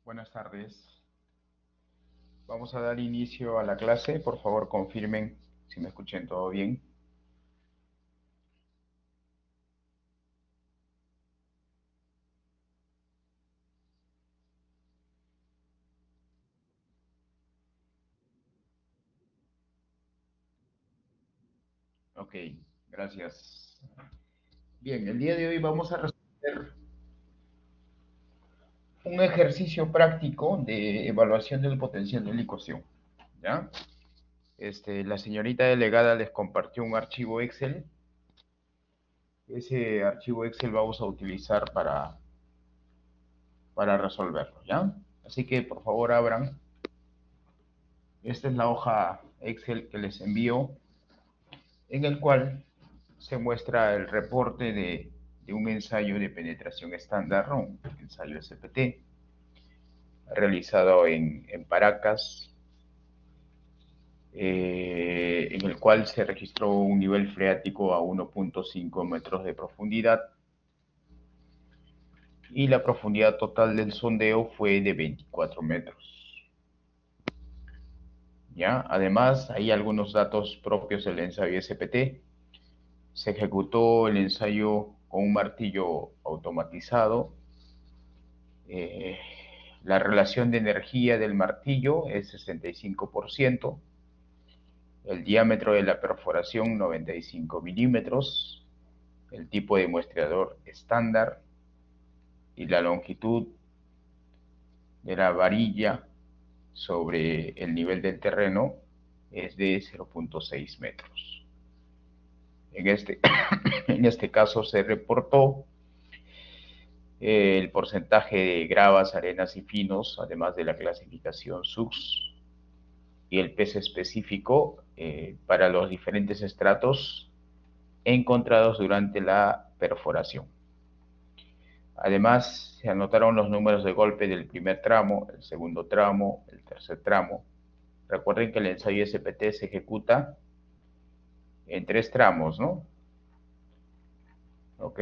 Buenas tardes. Vamos a dar inicio a la clase. Por favor, confirmen si me escuchen todo bien. Ok, gracias. Bien, el día de hoy vamos a resolver un ejercicio práctico de evaluación del potencial de licuación. ¿Ya? La señorita delegada les compartió un archivo Excel. Ese archivo Excel vamos a utilizar para resolverlo, ¿ya? Así que por favor abran. Esta es la hoja Excel que les envío, en el cual se muestra el reporte de un ensayo de penetración estándar, un ensayo SPT, realizado en Paracas, en el cual se registró un nivel freático a 1.5 metros de profundidad y la profundidad total del sondeo fue de 24 metros. ¿Ya? Además, hay algunos datos propios del ensayo SPT. Se ejecutó el ensayo con un martillo automatizado. La relación de energía del martillo es 65%, el diámetro de la perforación 95 milímetros, el tipo de muestreador estándar y la longitud de la varilla sobre el nivel del terreno es de 0.6 metros. En este caso se reportó el porcentaje de gravas, arenas y finos, además de la clasificación SUX y el peso específico para los diferentes estratos encontrados durante la perforación. Además, se anotaron los números de golpe del primer tramo, el segundo tramo, el tercer tramo. Recuerden que el ensayo SPT se ejecuta en 3 tramos, ¿no? Ok.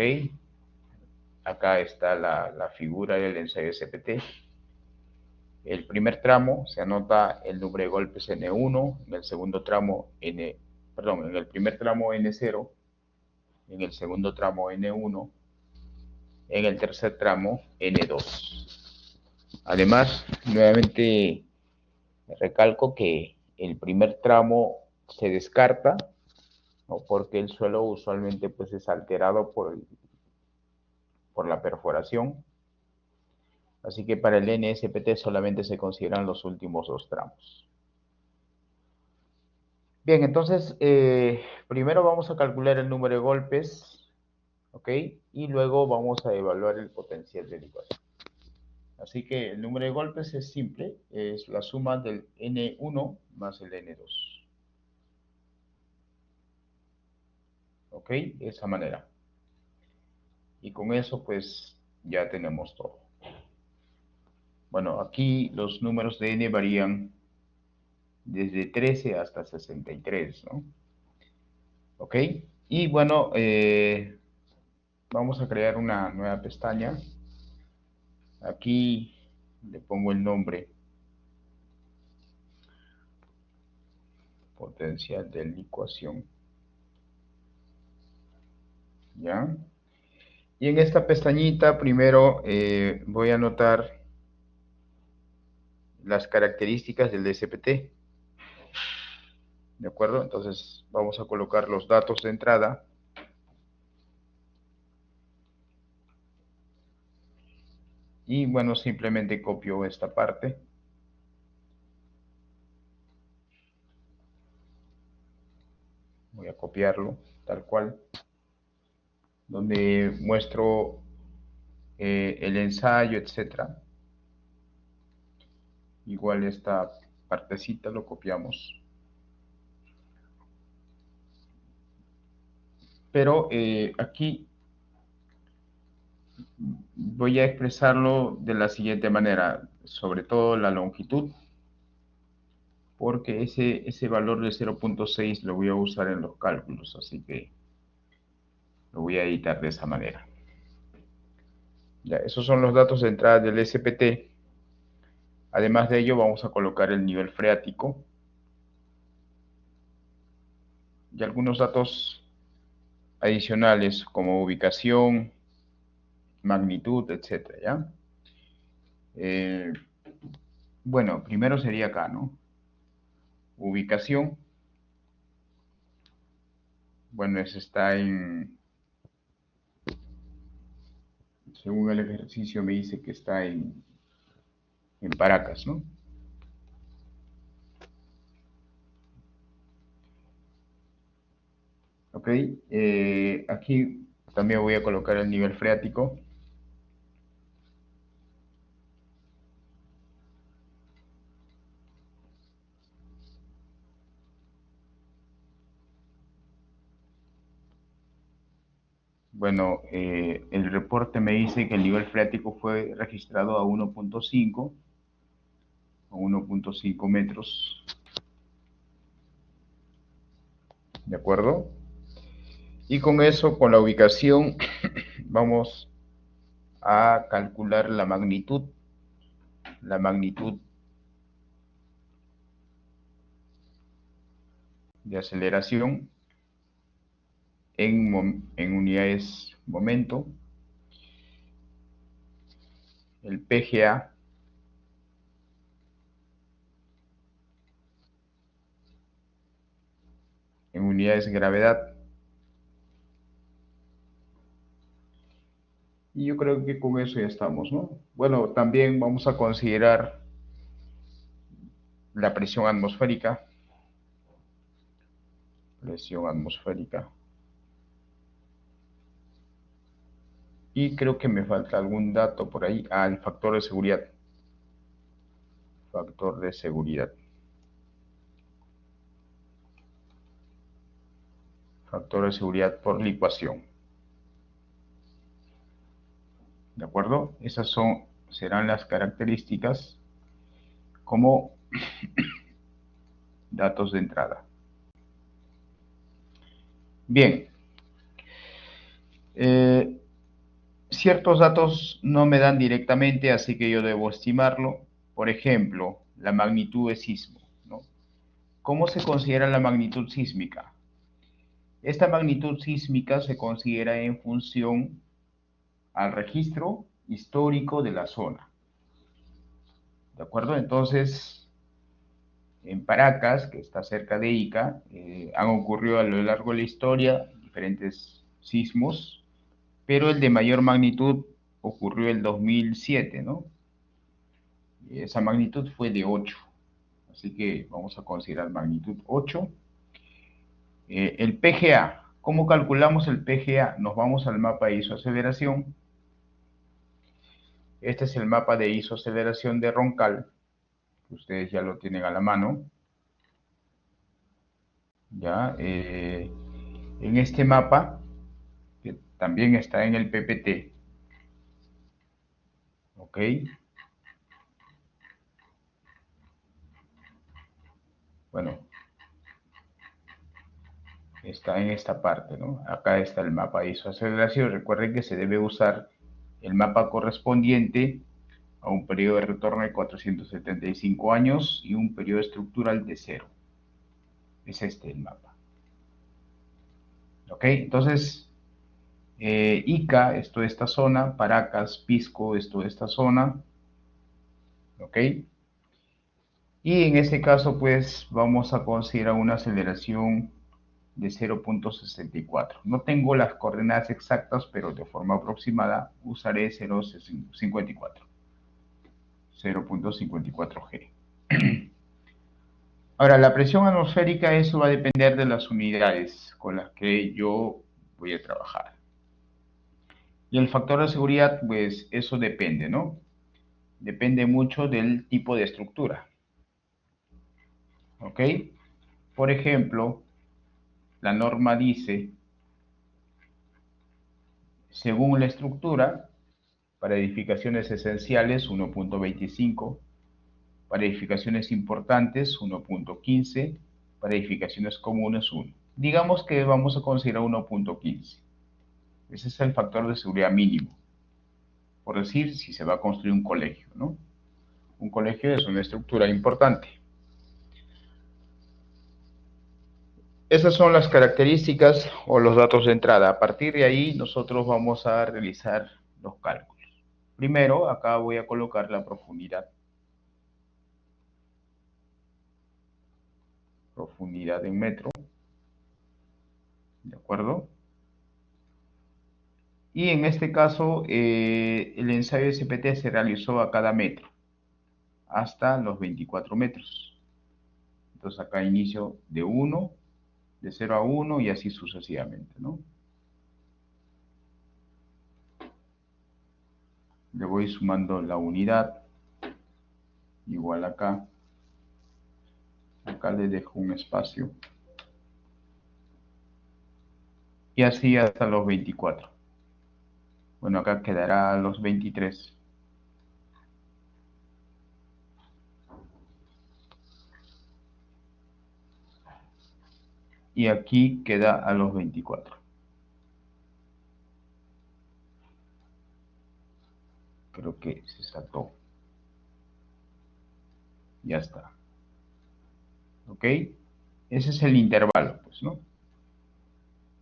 Acá está la figura del ensayo SPT. El primer tramo se anota el número de golpes N1, en el segundo tramo en el primer tramo N0, en el segundo tramo N1, en el tercer tramo N2. Además, nuevamente recalco que el primer tramo se descarta, ¿no? Porque el suelo usualmente pues, es alterado por la perforación. Así que para el NSPT solamente se consideran los últimos 2 tramos. Bien, entonces, primero vamos a calcular el número de golpes, ¿ok? Y luego vamos a evaluar el potencial de licuación. Así que el número de golpes es simple, es la suma del N1 más el N2. ¿Ok? De esa manera. Y con eso, pues, ya tenemos todo. Bueno, aquí los números de N varían desde 13 hasta 63, ¿no? ¿Ok? Y bueno, vamos a crear una nueva pestaña. Aquí le pongo el nombre potencial de licuación. ¿Ya? Y en esta pestañita primero voy a anotar las características del SPT. ¿De acuerdo? Entonces vamos a colocar los datos de entrada. Y bueno, simplemente copio esta parte. Voy a copiarlo tal cual. Donde muestro el ensayo, etcétera. Igual esta partecita lo copiamos. Pero aquí voy a expresarlo de la siguiente manera, sobre todo la longitud, porque ese valor de 0.6 lo voy a usar en los cálculos, así que lo voy a editar de esa manera. Ya, esos son los datos de entrada del SPT. Además de ello, vamos a colocar el nivel freático y algunos datos adicionales como ubicación, magnitud, etcétera, ¿ya? Bueno, primero sería acá, ¿no? Ubicación. Bueno, ese está según el ejercicio me dice que está en Paracas, ¿no? Ok, aquí también voy a colocar el nivel freático. Bueno, el reporte me dice que el nivel freático fue registrado a 1.5 metros, ¿de acuerdo? Y con eso, con la ubicación, vamos a calcular la magnitud de aceleración en unidades momento, el PGA en unidades de gravedad. Y yo creo que con eso ya estamos, ¿no? Bueno, también vamos a considerar la presión atmosférica. Presión atmosférica. Y creo que me falta algún dato por ahí. Ah, el factor de seguridad. Factor de seguridad. Factor de seguridad por licuación. ¿De acuerdo? Esas serán las características como datos de entrada. Bien. Ciertos datos no me dan directamente, así que yo debo estimarlo. Por ejemplo, la magnitud de sismo, ¿no? ¿Cómo se considera la magnitud sísmica? Esta magnitud sísmica se considera en función al registro histórico de la zona. ¿De acuerdo? Entonces, en Paracas, que está cerca de Ica, han ocurrido a lo largo de la historia diferentes sismos, pero el de mayor magnitud ocurrió en el 2007, ¿no? Esa magnitud fue de 8, así que vamos a considerar magnitud 8. El PGA, ¿cómo calculamos el PGA? Nos vamos al mapa de isoaceleración. Este es el mapa de isoaceleración de Roncal, que ustedes ya lo tienen a la mano. Ya, en este mapa, que también está en el PPT, ¿ok? Bueno, está en esta parte, ¿no? Acá está el mapa de isoaceleración. Recuerden que se debe usar el mapa correspondiente a un periodo de retorno de 475 años y un periodo estructural de 0. Es este el mapa. ¿Ok? Entonces, Ica es toda esta zona, Paracas, Pisco es toda esta zona. ¿Ok? Y en este caso, pues, vamos a considerar una aceleración de 0.64. No tengo las coordenadas exactas, pero de forma aproximada usaré 0.54. 0.54 G. Ahora, la presión atmosférica, eso va a depender de las unidades con las que yo voy a trabajar. Y el factor de seguridad, pues eso depende, ¿no? Depende mucho del tipo de estructura. ¿Ok? Por ejemplo, la norma dice, según la estructura, para edificaciones esenciales 1.25, para edificaciones importantes 1.15, para edificaciones comunes 1. Digamos que vamos a considerar 1.15. Ese es el factor de seguridad mínimo, por decir, si se va a construir un colegio, ¿no? Un colegio es una estructura importante. Esas son las características o los datos de entrada. A partir de ahí nosotros vamos a realizar los cálculos. Primero, acá voy a colocar la profundidad. Profundidad en metro. ¿De acuerdo? Y en este caso, el ensayo SPT se realizó a cada metro, hasta los 24 metros. Entonces acá inicio de 1, de 0 a 1 y así sucesivamente, ¿no? Le voy sumando la unidad, igual acá. Acá le dejo un espacio. Y así hasta los 24. Bueno, acá quedará los 23. Y aquí queda a los 24. Creo que se saltó. Ya está. ¿Ok? Ese es el intervalo, pues, ¿no?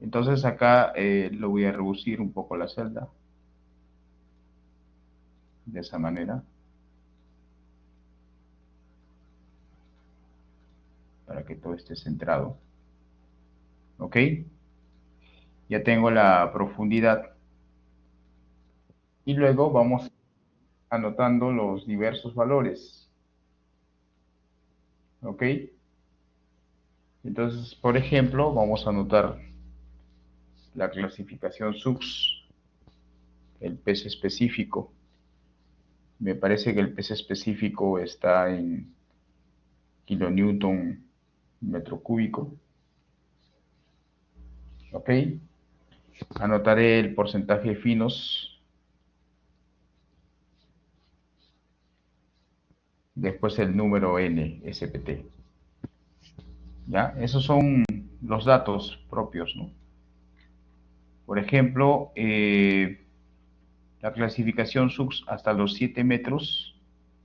Entonces acá lo voy a reducir un poco la celda. De esa manera. Para que todo esté centrado. ¿Ok? Ya tengo la profundidad. Y luego vamos anotando los diversos valores. ¿Ok? Entonces, por ejemplo, vamos a anotar la clasificación SUX, el peso específico. Me parece que el peso específico está en kilonewton metro cúbico. ¿Ok? Anotaré el porcentaje de finos. Después el número N, SPT. ¿Ya? Esos son los datos propios, ¿no? Por ejemplo, la clasificación SUX hasta los 7 metros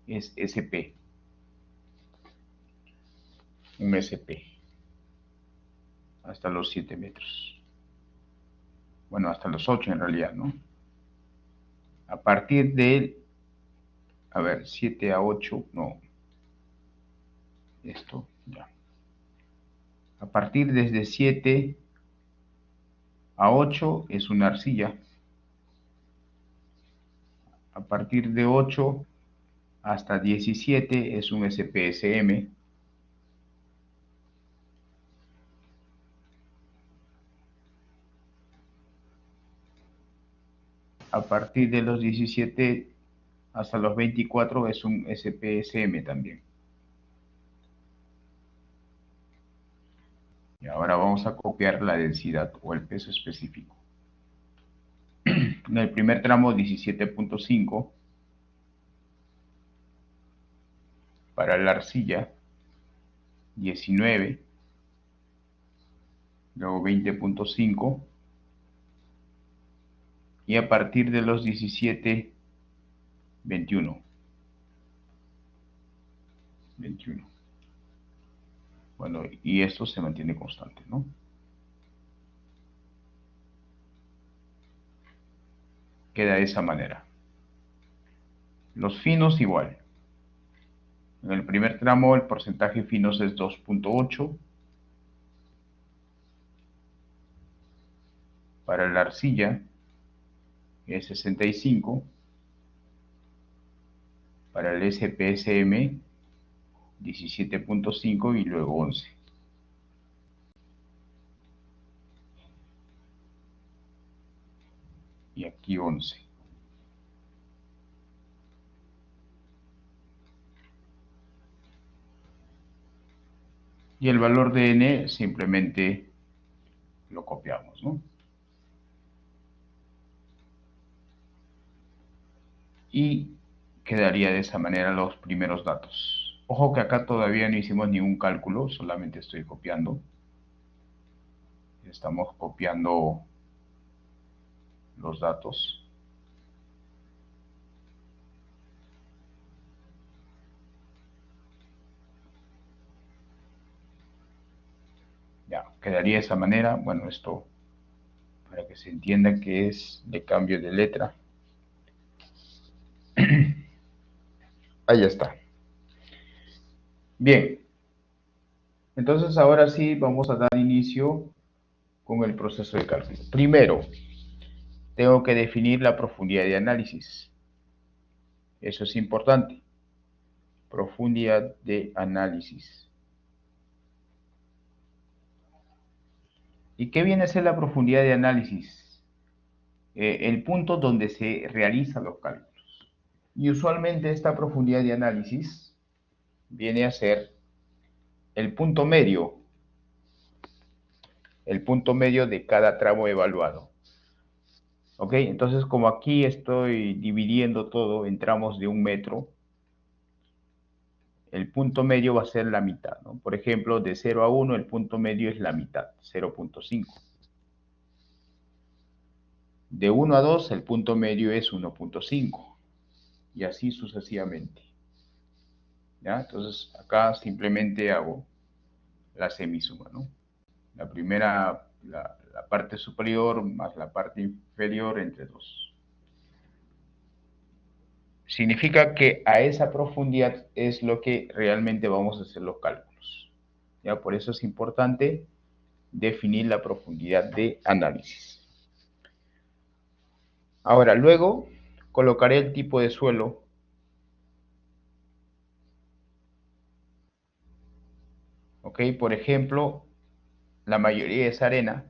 es SP. Un SP. Hasta los 7 metros. Bueno, hasta los 8 en realidad, ¿no? A partir de, a ver, 7 a 8, no. Esto, ya. A partir desde 7 a 8 es una arcilla. A partir de 8 hasta 17 es un SPSM. A partir de los 17 hasta los 24 es un SPSM también. Y ahora vamos a copiar la densidad o el peso específico. En el primer tramo 17.5 para la arcilla, 19, luego 20.5 y a partir de los 17, 21. Bueno, y esto se mantiene constante, ¿no? Queda de esa manera. Los finos igual. En el primer tramo el porcentaje finos es 2.8. Para la arcilla es 65. Para el SPSM 17.5 y luego 11. Y aquí 11. Y el valor de N simplemente lo copiamos, ¿no? Y quedaría de esa manera los primeros datos. Ojo que acá todavía no hicimos ningún cálculo, solamente estoy copiando. Estamos copiando los datos. Quedaría de esa manera. Bueno, esto para que se entienda que es de cambio de letra. Ahí está. Bien, entonces ahora sí vamos a dar inicio con el proceso de cálculo. Primero, tengo que definir la profundidad de análisis. Eso es importante. Profundidad de análisis. ¿Y qué viene a ser la profundidad de análisis? El punto donde se realizan los cálculos. Y usualmente esta profundidad de análisis viene a ser el punto medio de cada tramo evaluado. ¿Ok? Entonces, como aquí estoy dividiendo todo en tramos de 1 metro, el punto medio va a ser la mitad, ¿no? Por ejemplo, de 0 a 1, el punto medio es la mitad, 0.5. De 1 a 2, el punto medio es 1.5. Y así sucesivamente. ¿Ya? Entonces, acá simplemente hago la semisuma, ¿no? La primera, la parte superior más la parte inferior entre 2. Significa que a esa profundidad es lo que realmente vamos a hacer los cálculos. ¿Ya? Por eso es importante definir la profundidad de análisis. Ahora, luego colocaré el tipo de suelo. ¿Ok? Por ejemplo, la mayoría es arena.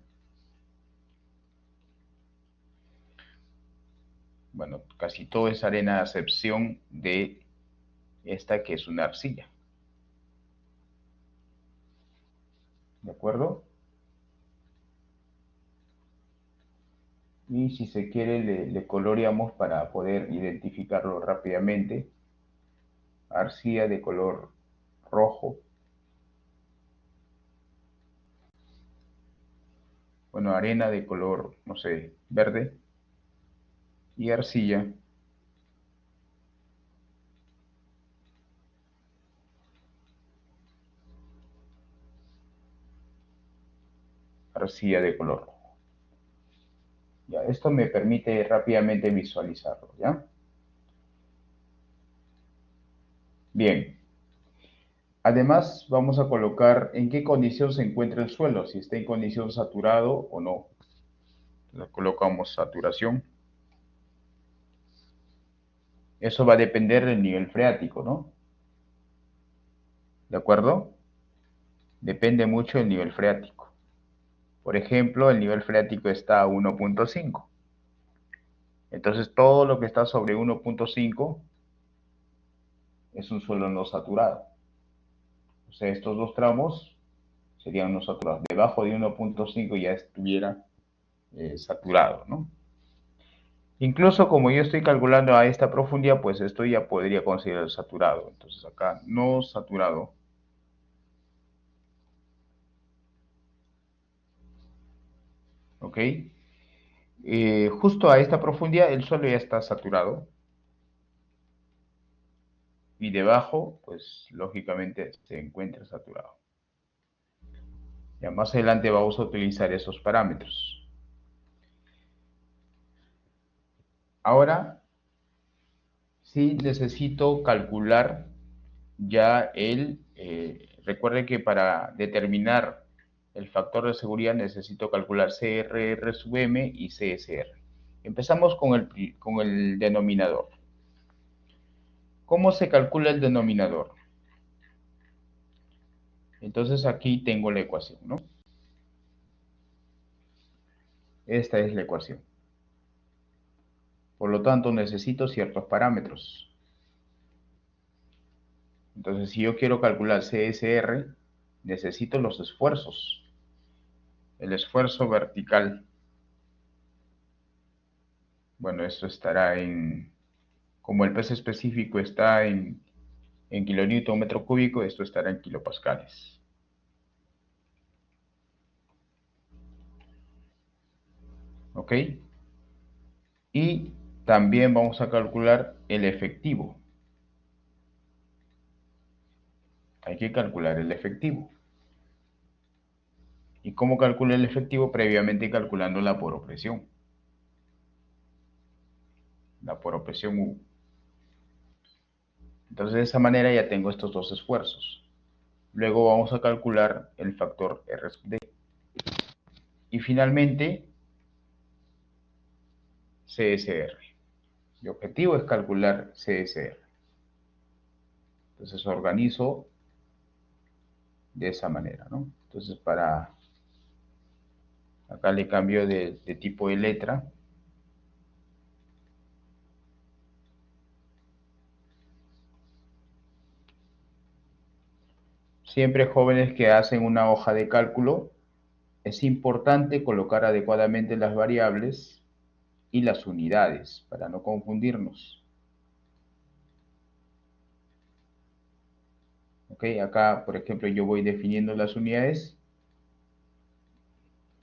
Bueno, casi todo es arena a excepción de esta que es una arcilla. ¿De acuerdo? Y si se quiere le coloreamos para poder identificarlo rápidamente. Arcilla de color rojo. Bueno, arena de color, no sé, verde. Y arcilla de color rojo. Ya, esto me permite rápidamente visualizarlo, ¿ya? Bien. Además, vamos a colocar en qué condición se encuentra el suelo, si está en condición saturado o no. Le colocamos saturación. Eso va a depender del nivel freático, ¿no? ¿De acuerdo? Depende mucho del nivel freático. Por ejemplo, el nivel freático está a 1.5. Entonces, todo lo que está sobre 1.5 es un suelo no saturado. O sea, estos dos tramos serían no saturados. Debajo de 1.5 ya estuviera saturado, ¿no? Incluso como yo estoy calculando a esta profundidad, pues esto ya podría considerarse saturado. Entonces acá no saturado. ¿Ok? Justo a esta profundidad el suelo ya está saturado. Y debajo, pues lógicamente se encuentra saturado. Ya más adelante vamos a utilizar esos parámetros. Ahora sí necesito calcular ya recuerde que para determinar el factor de seguridad necesito calcular CRR sub M y CSR. Empezamos con el denominador. ¿Cómo se calcula el denominador? Entonces aquí tengo la ecuación, ¿no? Esta es la ecuación. Por lo tanto, necesito ciertos parámetros. Entonces, si yo quiero calcular CSR, necesito los esfuerzos. El esfuerzo vertical. Bueno, esto estará como el peso específico está en kilonewton metro cúbico, esto estará en kilopascales. ¿Ok? Y también vamos a calcular el efectivo. Hay que calcular el efectivo. ¿Y cómo calculo el efectivo? Previamente calculando la poropresión. La poropresión U. Entonces de esa manera ya tengo estos dos esfuerzos. Luego vamos a calcular el factor R sub D. Y finalmente, CSR. Mi objetivo es calcular CSR. Entonces organizo de esa manera, ¿no? Entonces acá le cambio de tipo de letra. Siempre jóvenes que hacen una hoja de cálculo, es importante colocar adecuadamente las variables y las unidades para no confundirnos. ¿Ok? Acá, por ejemplo, yo voy definiendo las unidades,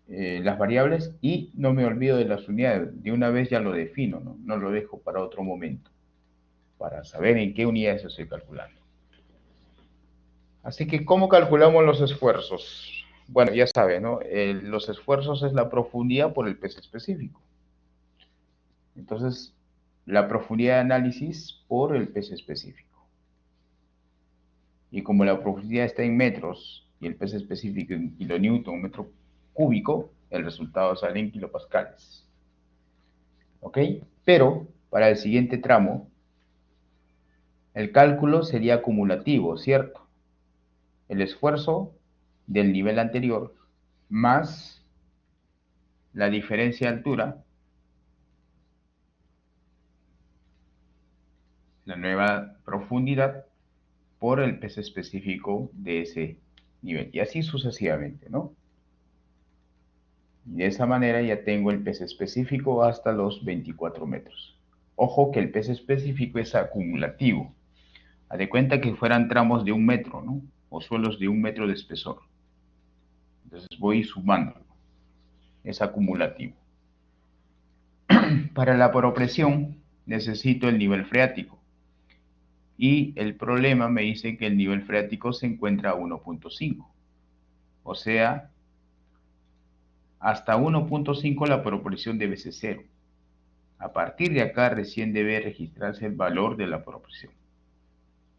las variables, y no me olvido de las unidades. De una vez ya lo defino, ¿no? No lo dejo para otro momento, para saber en qué unidades estoy calculando. Así que, ¿cómo calculamos los esfuerzos? Bueno, ya saben, ¿no? Los esfuerzos es la profundidad por el peso específico. Entonces, la profundidad de análisis por el peso específico. Y como la profundidad está en metros y el peso específico en kilonewton metro cúbico, el resultado sale en kilopascales. ¿Ok? Pero, para el siguiente tramo, el cálculo sería acumulativo, ¿cierto? El esfuerzo del nivel anterior más la diferencia de altura, la nueva profundidad, por el peso específico de ese nivel. Y así sucesivamente, ¿no? Y de esa manera ya tengo el peso específico hasta los 24 metros. Ojo que el peso específico es acumulativo. Haz de cuenta que fueran tramos de 1 metro, ¿no? O suelos de 1 metro de espesor. Entonces voy sumando. Es acumulativo. Para la poropresión necesito el nivel freático. Y el problema me dice que el nivel freático se encuentra a 1.5. O sea, hasta 1.5 la poropresión debe ser 0. A partir de acá recién debe registrarse el valor de la poropresión.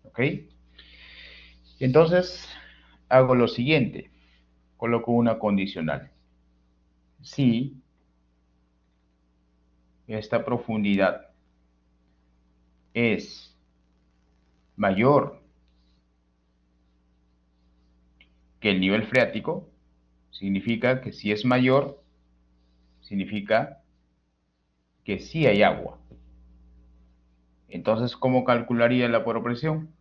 ¿Ok? Entonces, hago lo siguiente. Coloco una condicional. Si esta profundidad es mayor que el nivel freático, significa que si es mayor, significa que sí hay agua. Entonces, ¿cómo calcularía la poropresión?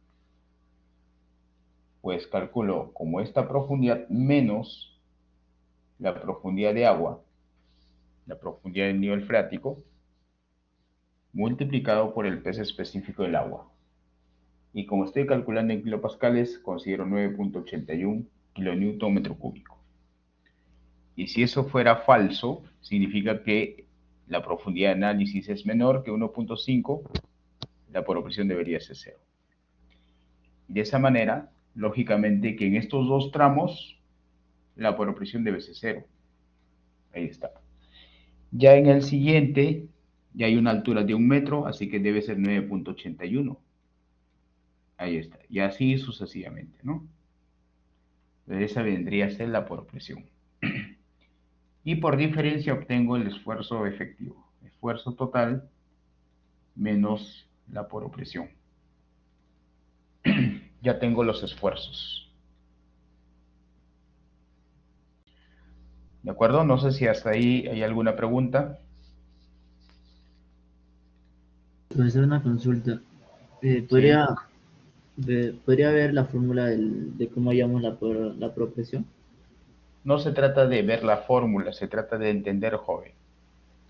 Pues calculo como esta profundidad menos la profundidad de agua, la profundidad del nivel freático, multiplicado por el peso específico del agua. Y como estoy calculando en kilopascales, considero 9.81 kilonewton metro cúbico. Y si eso fuera falso, significa que la profundidad de análisis es menor que 1.5, la poropresión debería ser 0. Y de esa manera, lógicamente que en estos dos tramos, la poropresión debe ser 0. Ahí está. Ya en el siguiente, ya hay una altura de 1 metro, así que debe ser 9.81. Ahí está. Y así sucesivamente, ¿no? Entonces esa vendría a ser la poropresión. Y por diferencia obtengo el esfuerzo efectivo. Esfuerzo total menos la poropresión. Ya tengo los esfuerzos. ¿De acuerdo? No sé si hasta ahí hay alguna pregunta. Profesor, una consulta. Sí. ¿Podría ver la fórmula de cómo hallamos la progresión? No se trata de ver la fórmula, se trata de entender, joven.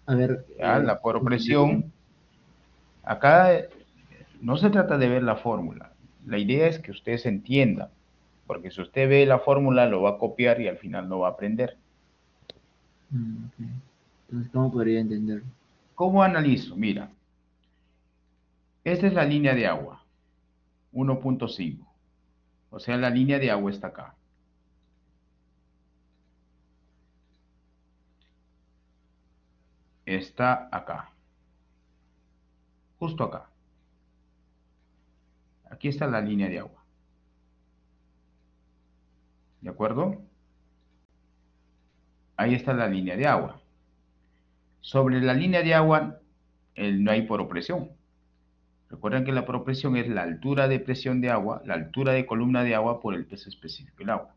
A ver, ¿Ya? La entenderlo. poropresión, acá no se trata de ver la fórmula. La idea es que usted se entienda, porque si usted ve la fórmula lo va a copiar y al final no va a aprender. Ok. Entonces, ¿cómo podría entenderlo? ¿Cómo analizo? Mira, esta es la línea de agua, 1.5. O sea, la línea de agua está acá. está acá, justo acá. Aquí está la línea de agua. ¿De acuerdo? Ahí está la línea de agua. Sobre la línea de agua no hay poropresión. Recuerden que la poropresión es la altura de presión de agua, la altura de columna de agua por el peso específico del agua.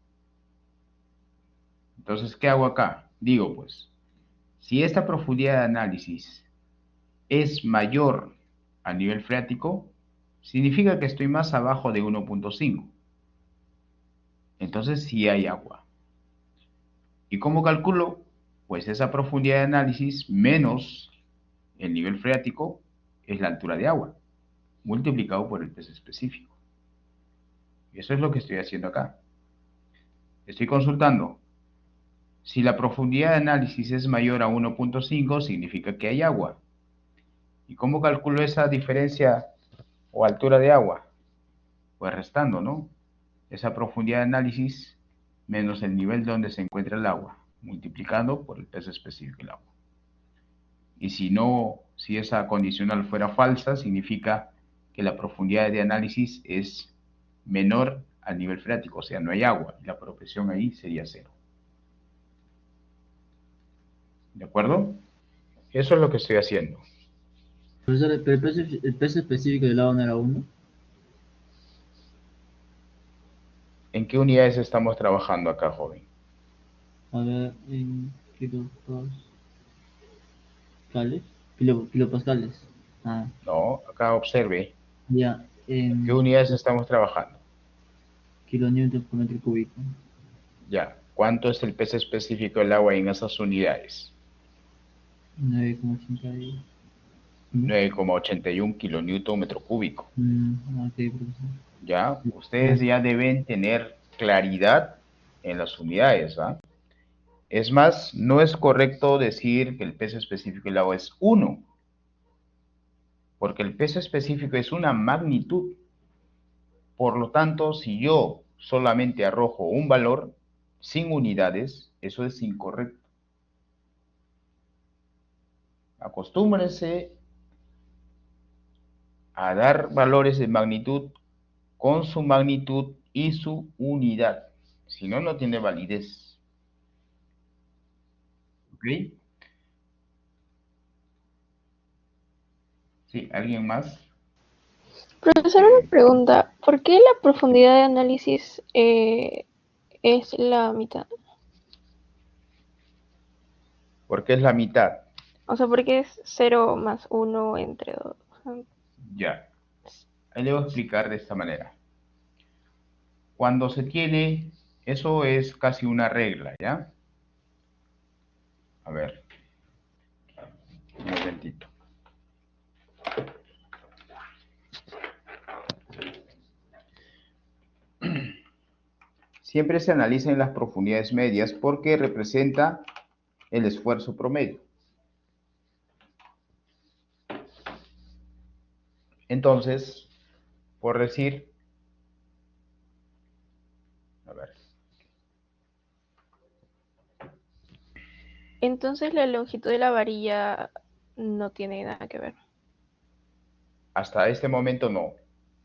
Entonces, ¿qué hago acá? Digo, pues, si esta profundidad de análisis es mayor a nivel freático, significa que estoy más abajo de 1.5. Entonces, sí hay agua. ¿Y cómo calculo? Pues esa profundidad de análisis menos el nivel freático es la altura de agua, multiplicado por el peso específico. Y eso es lo que estoy haciendo acá. Estoy consultando. Si la profundidad de análisis es mayor a 1.5, significa que hay agua. ¿Y cómo calculo esa diferencia o altura de agua? Pues restando, ¿no? Esa profundidad de análisis menos el nivel donde se encuentra el agua, multiplicando por el peso específico del agua. Y si no, si esa condicional fuera falsa, significa que la profundidad de análisis es menor al nivel freático, o sea, no hay agua, y la presión ahí sería cero. ¿De acuerdo? Eso es lo que estoy haciendo. Profesor, pero el peso específico del agua no era 1. ¿En qué unidades estamos trabajando acá, joven? A ver, en kilopascales. Ah, No, acá observe. ya, ¿En qué en unidades estamos trabajando? kilonewton por metro cúbico. Ya. ¿Cuánto es el peso específico del agua en esas unidades? 9,81. 9,81 kilonewton metro cúbico. Ok, profesor. Ya. Ustedes ya deben tener claridad en las unidades, ¿ah? Es más, no es correcto decir que el peso específico del agua es 1, porque el peso específico es una magnitud. Por lo tanto, si yo solamente arrojo un valor sin unidades, eso es incorrecto. Acostúmbrense a dar valores de magnitud con su magnitud y su unidad. Si no, no tiene validez. ¿Ok? Sí, ¿alguien más? Profesor, una pregunta. ¿Por qué la profundidad de análisis es la mitad? Porque es la mitad. O sea, ¿por qué es 0 más 1 entre 2? Ya. Ahí le voy a explicar de esta manera. Cuando se tiene, eso es casi una regla, ¿ya? A ver. Un momentito. Siempre se analizan las profundidades medias porque representa el esfuerzo promedio. Entonces, por decir, a ver, Entonces la longitud de la varilla no tiene nada que ver. hasta este momento no.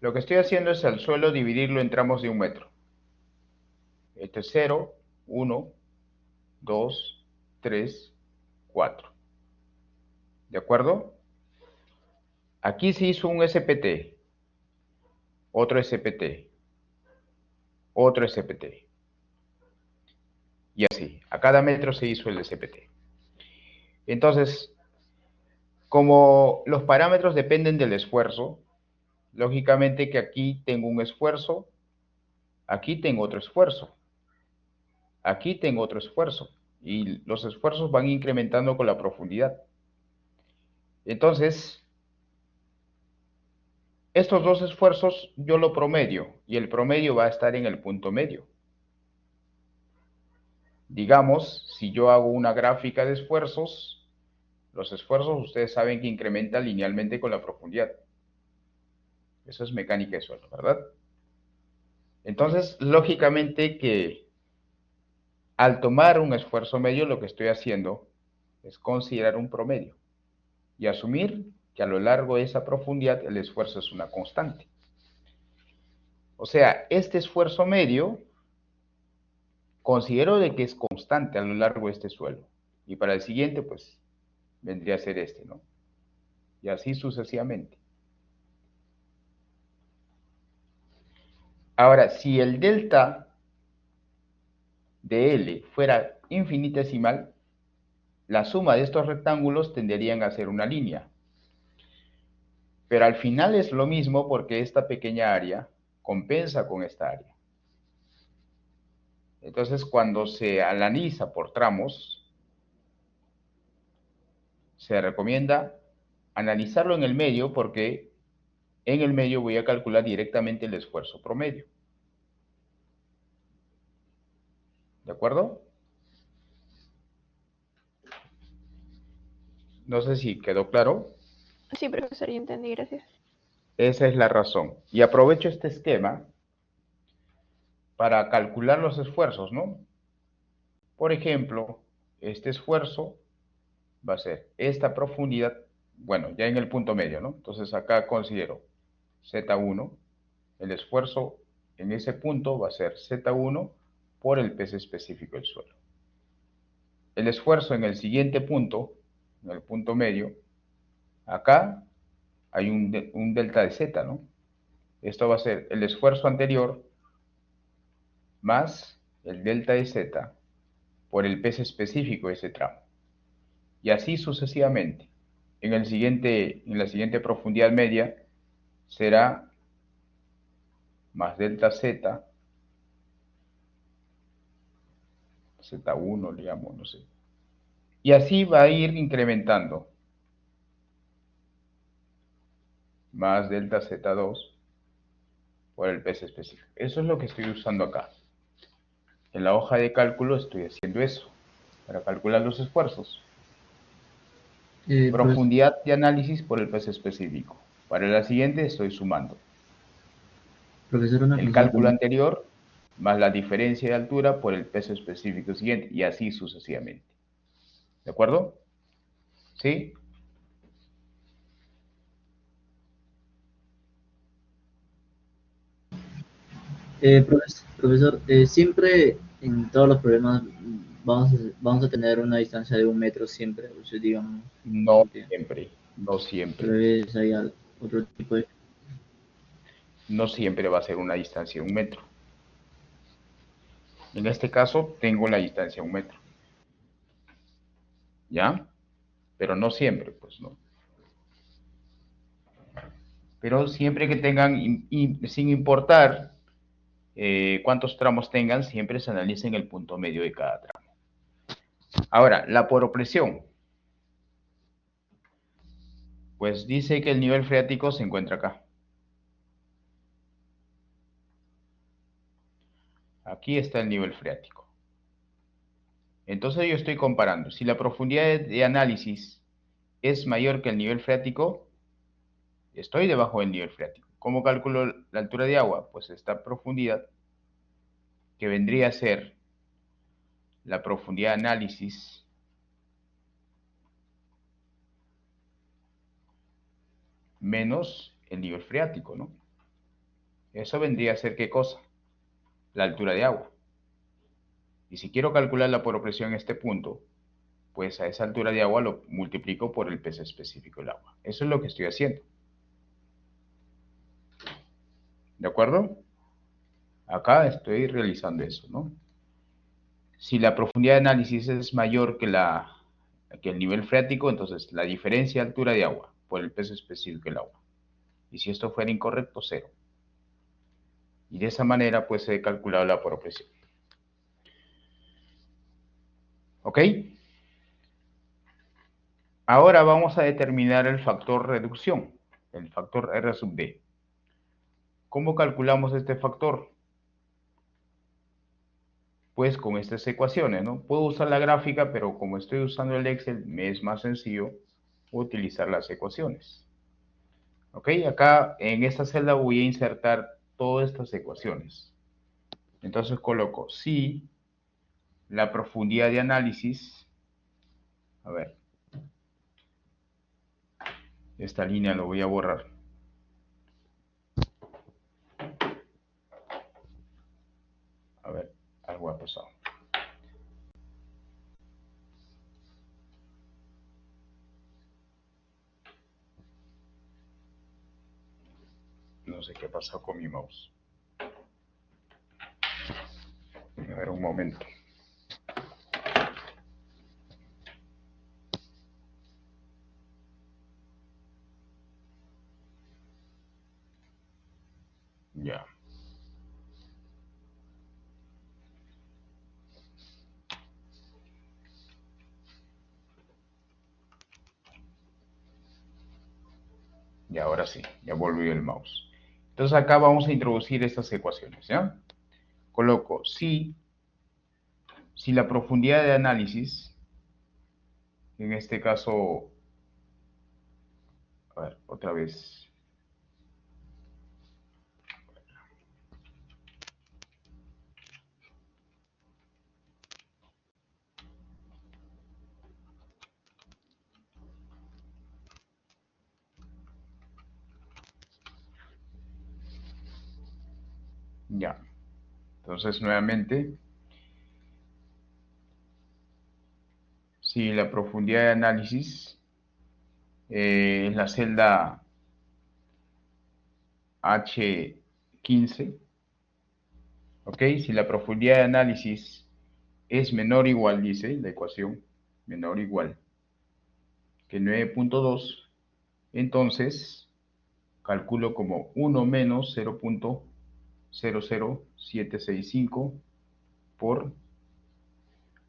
Lo que estoy haciendo es al suelo dividirlo en tramos de 1 metro. Este es 0, 1, 2, 3, 4. ¿De acuerdo? Aquí se hizo un SPT, otro SPT, otro SPT. Y así, a cada metro se hizo el SPT. Entonces, como los parámetros dependen del esfuerzo, lógicamente que aquí tengo un esfuerzo, aquí tengo otro esfuerzo, aquí tengo otro esfuerzo, y los esfuerzos van incrementando con la profundidad. Entonces, estos dos esfuerzos yo lo promedio, y el promedio va a estar en el punto medio. Digamos, si yo hago una gráfica de esfuerzos, los esfuerzos ustedes saben que incrementa linealmente con la profundidad. Eso es mecánica de suelo, ¿verdad? Entonces, lógicamente que al tomar un esfuerzo medio, lo que estoy haciendo Es considerar un promedio y asumir que a lo largo de esa profundidad el esfuerzo es una constante. O sea, este esfuerzo medio considero de que es constante a lo largo de este suelo. Y para el siguiente, pues, vendría a ser este, ¿no? Y así sucesivamente. Ahora, si el delta de L fuera infinitesimal, la suma de estos rectángulos tenderían a ser una línea. Pero al final es lo mismo porque esta pequeña área compensa con esta área. Entonces, cuando se analiza por tramos, se recomienda analizarlo en el medio porque en el medio voy a calcular directamente el esfuerzo promedio. ¿De acuerdo? No sé si quedó claro. Sí, profesor, ya entendí, gracias. Esa es la razón. Y aprovecho este esquema para calcular los esfuerzos, ¿no? Por ejemplo, este esfuerzo va a ser esta profundidad, bueno, ya en el punto medio, ¿no? Entonces acá considero Z1, el esfuerzo en ese punto va a ser Z1 por el peso específico del suelo. El esfuerzo en el siguiente punto, en el punto medio, acá hay un delta de Z, ¿no? Esto va a ser el esfuerzo anterior más el delta de Z por el peso específico de ese tramo. Y así sucesivamente. En la siguiente profundidad media será más delta Z, Z1 le llamo, no sé. Y así va a ir incrementando. Más delta Z2 por el peso específico. Eso es lo que estoy usando acá. En la hoja de cálculo estoy haciendo eso, para calcular los esfuerzos. Profundidad de análisis por el peso específico. Para la siguiente estoy sumando. Profesor, una El consulta. cálculo anterior más la diferencia de altura por el peso específico siguiente y así sucesivamente. ¿De acuerdo? ¿Sí? Profesor, siempre en todos los problemas vamos a tener una distancia de 1 metro siempre, o sea, digamos, No siempre, no siempre. tal vez hay otro tipo de... No siempre va a ser una distancia de 1 metro. En este caso tengo la distancia de 1 metro. ¿Ya? Pero no siempre, pues no. Pero siempre que tengan, sin importar cuántos tramos tengan, siempre se analicen el punto medio de cada tramo. Ahora, la poropresión. Pues dice que el nivel freático se encuentra acá. Aquí está el nivel freático. Entonces yo estoy comparando. Si la profundidad de análisis es mayor que el nivel freático, estoy debajo del nivel freático. ¿Cómo calculo la altura de agua? Pues esta profundidad, que vendría a ser la profundidad de análisis menos el nivel freático, ¿no? Eso vendría a ser ¿qué cosa? La altura de agua. Y si quiero calcular la poropresión en este punto, pues a esa altura de agua lo multiplico por el peso específico del agua. Eso es lo que estoy haciendo. ¿De acuerdo? Acá estoy realizando eso, ¿no? Si la profundidad de análisis es mayor que el nivel freático, entonces la diferencia de altura de agua por el peso específico del agua. Y si esto fuera incorrecto, 0. Y de esa manera pues he calculado la poropresión. ¿Ok? Ahora vamos a determinar el factor reducción, el factor R sub D. ¿Cómo calculamos este factor? Pues con estas ecuaciones, ¿no? Puedo usar la gráfica, pero como estoy usando el Excel, me es más sencillo utilizar las ecuaciones. ¿Ok? Acá en esta celda voy a insertar todas estas ecuaciones. Entonces coloco si la profundidad de análisis A ver, esta línea lo voy a borrar. A ver, algo ha pasado. No sé qué pasa con mi mouse. A ver, un momento. Ya. Y ahora sí, ya volvió el mouse. Entonces acá vamos a introducir estas ecuaciones, ¿ya? Coloco si la profundidad de análisis, en este caso, a ver, otra vez. Ya. Entonces nuevamente, si la profundidad de análisis es la celda H15, ¿ok? Si la profundidad de análisis es menor o igual, dice la ecuación, menor o igual que 9.2, entonces calculo como 1 menos 0.00765 por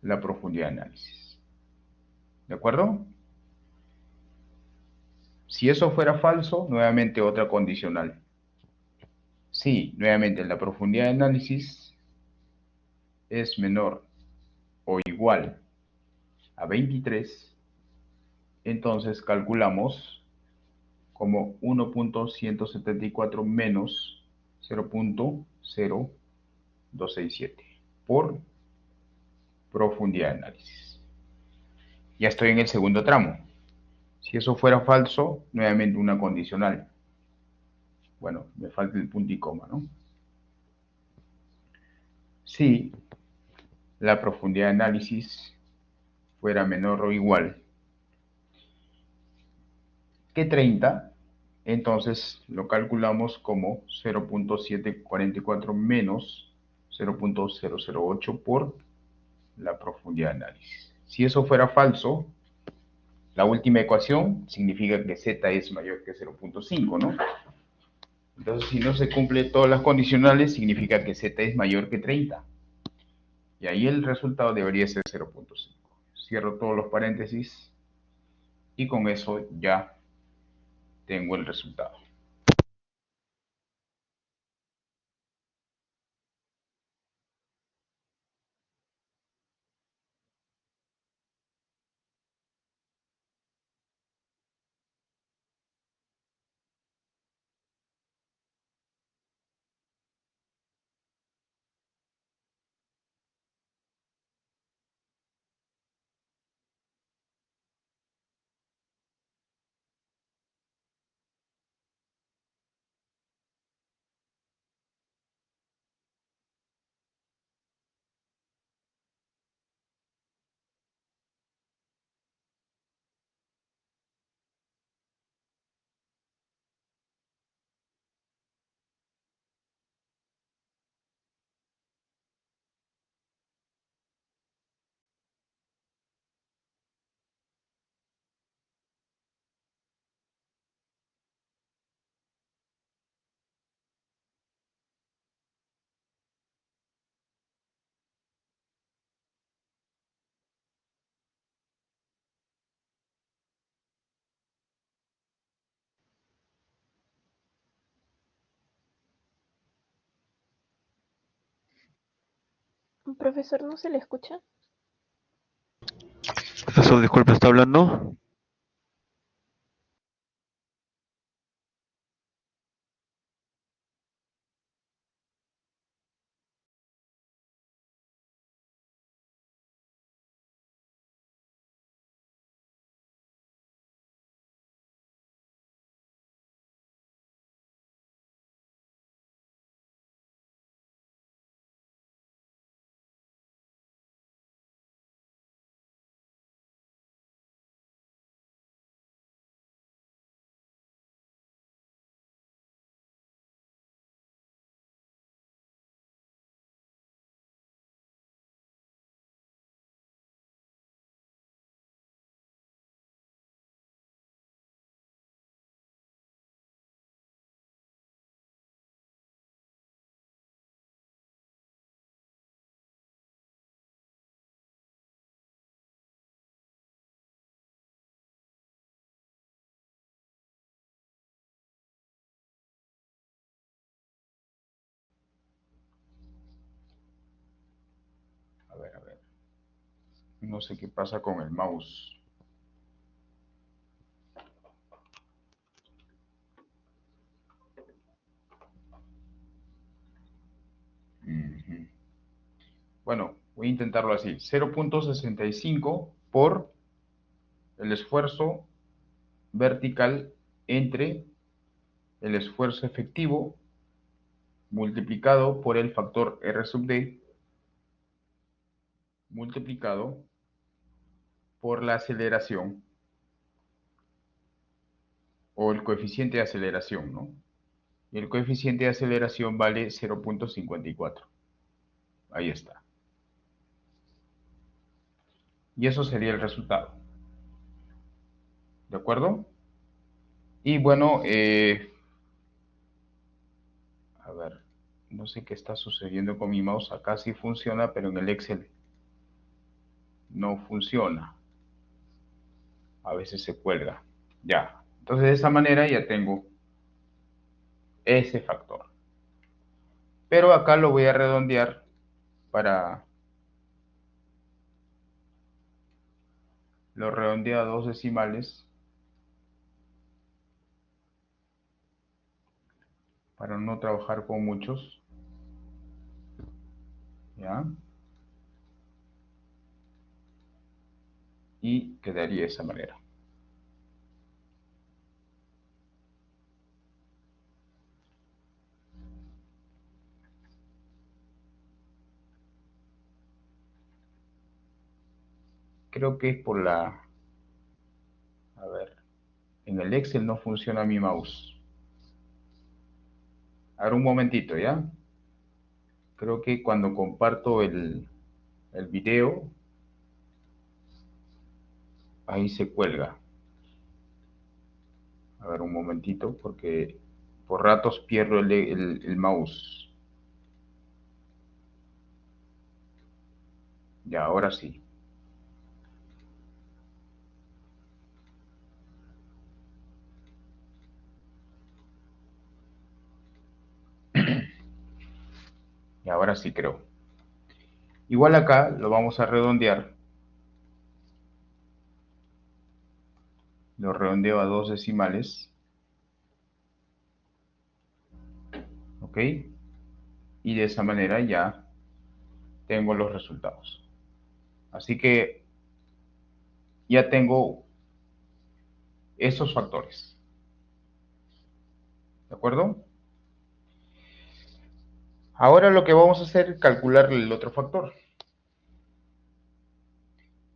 la profundidad de análisis. ¿De acuerdo? Si eso fuera falso, nuevamente otra condicional. Si, nuevamente, la profundidad de análisis es menor o igual a 23, entonces calculamos como 1.174 menos 0.0267 por profundidad de análisis. Ya estoy en el segundo tramo. Si eso fuera falso, nuevamente una condicional. Bueno, me falta el punto y coma, ¿no? Si la profundidad de análisis fuera menor o igual que 30, entonces lo calculamos como 0.744 menos 0.008 por la profundidad de análisis. Si eso fuera falso, la última ecuación significa que z es mayor que 0.5, ¿no? Entonces, si no se cumplen todas las condicionales, significa que z es mayor que 30. Y ahí el resultado debería ser 0.5. Cierro todos los paréntesis y con eso ya tengo el resultado. Profesor, ¿no se le escucha? Profesor, disculpe, ¿está hablando? No sé qué pasa con el mouse. Ujú. Bueno, voy a intentarlo así. 0.65 por el esfuerzo vertical entre el esfuerzo efectivo multiplicado por el factor R sub D multiplicado por la aceleración o el coeficiente de aceleración, ¿no? Y el coeficiente de aceleración vale 0.54. Ahí está. Y eso sería el resultado. ¿De acuerdo? Y bueno, a ver, no sé qué está sucediendo con mi mouse. Acá sí funciona, pero en el Excel no funciona. A veces se cuelga. Ya. Entonces de esa manera ya tengo ese factor. Pero acá lo voy a redondear para... Lo redondeo a 2 decimales para no trabajar con muchos. ¿Ya? Y quedaría de esa manera. Creo que es por la... A ver, en el Excel no funciona mi mouse. Ahora un momentito, ¿ya? Creo que cuando comparto el video, ahí se cuelga. A ver un momentito, porque por ratos pierdo el mouse. Ya, ahora sí. Y ahora sí creo. Igual acá lo vamos a redondear. Lo redondeo a 2 decimales. ¿Ok? Y de esa manera ya tengo los resultados. Así que ya tengo esos factores. ¿De acuerdo? Ahora lo que vamos a hacer es calcular el otro factor.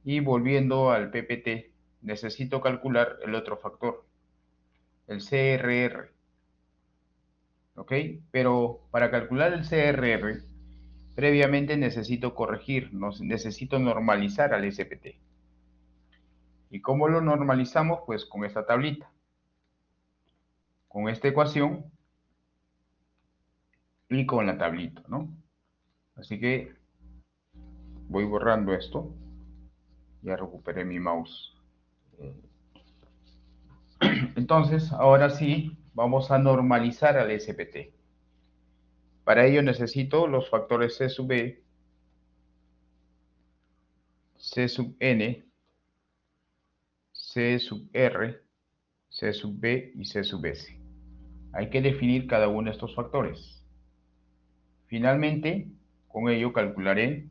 Y volviendo al PPT, necesito calcular el otro factor, el CRR. ¿Ok? Pero para calcular el CRR, previamente necesito corregir, necesito normalizar al SPT. ¿Y cómo lo normalizamos? Pues con esta tablita, con esta ecuación y con la tablita, ¿no? Así que voy borrando esto. Ya recuperé mi mouse. Entonces, ahora sí, vamos a normalizar al SPT. Para ello necesito los factores C sub E, C sub N, C sub R, C sub B y C sub S. Hay que definir cada uno de estos factores. Finalmente, con ello calcularé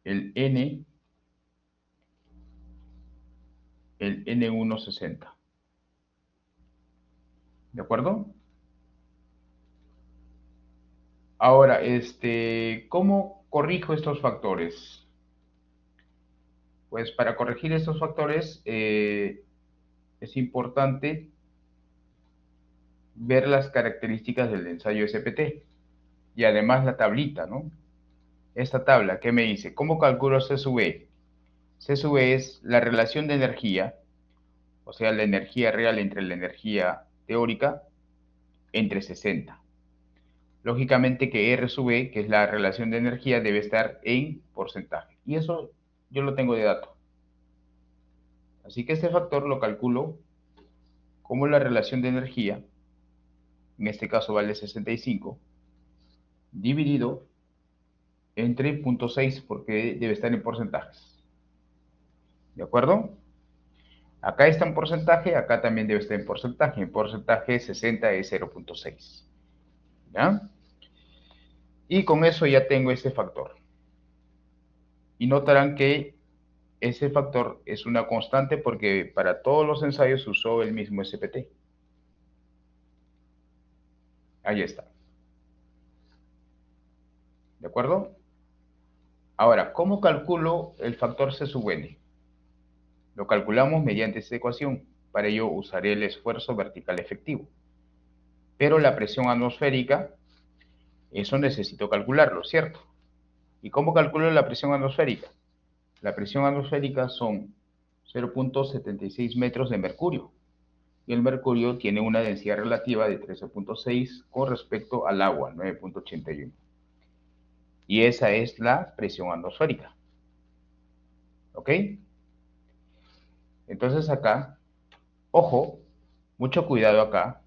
el N, el N160. ¿De acuerdo? Ahora, ¿cómo corrijo estos factores? Pues para corregir estos factores es importante ver las características del ensayo SPT y además la tablita, ¿no? Esta tabla, ¿qué me dice? ¿Cómo calculo C sub E? C sub E es la relación de energía, o sea, la energía real entre la energía teórica, entre 60. Lógicamente que R sub E, que es la relación de energía, debe estar en porcentaje. Y eso yo lo tengo de dato. Así que este factor lo calculo como la relación de energía, en este caso vale 65, dividido entre 0.6 porque debe estar en porcentajes. ¿De acuerdo? Acá está en porcentaje, acá también debe estar en porcentaje. En porcentaje 60 es 0.6. ¿Ya? Y con eso ya tengo este factor. Y notarán que ese factor es una constante porque para todos los ensayos usó el mismo SPT. Ahí está. ¿De acuerdo? Ahora, ¿cómo calculo el factor C sub n? Lo calculamos mediante esta ecuación. Para ello usaré el esfuerzo vertical efectivo. Pero la presión atmosférica, eso necesito calcularlo, ¿cierto? ¿Y cómo calculo la presión atmosférica? La presión atmosférica son 0.76 metros de mercurio. Y el mercurio tiene una densidad relativa de 13.6 con respecto al agua, 9.81. Y esa es la presión atmosférica. ¿Ok? Entonces acá, ojo, mucho cuidado acá.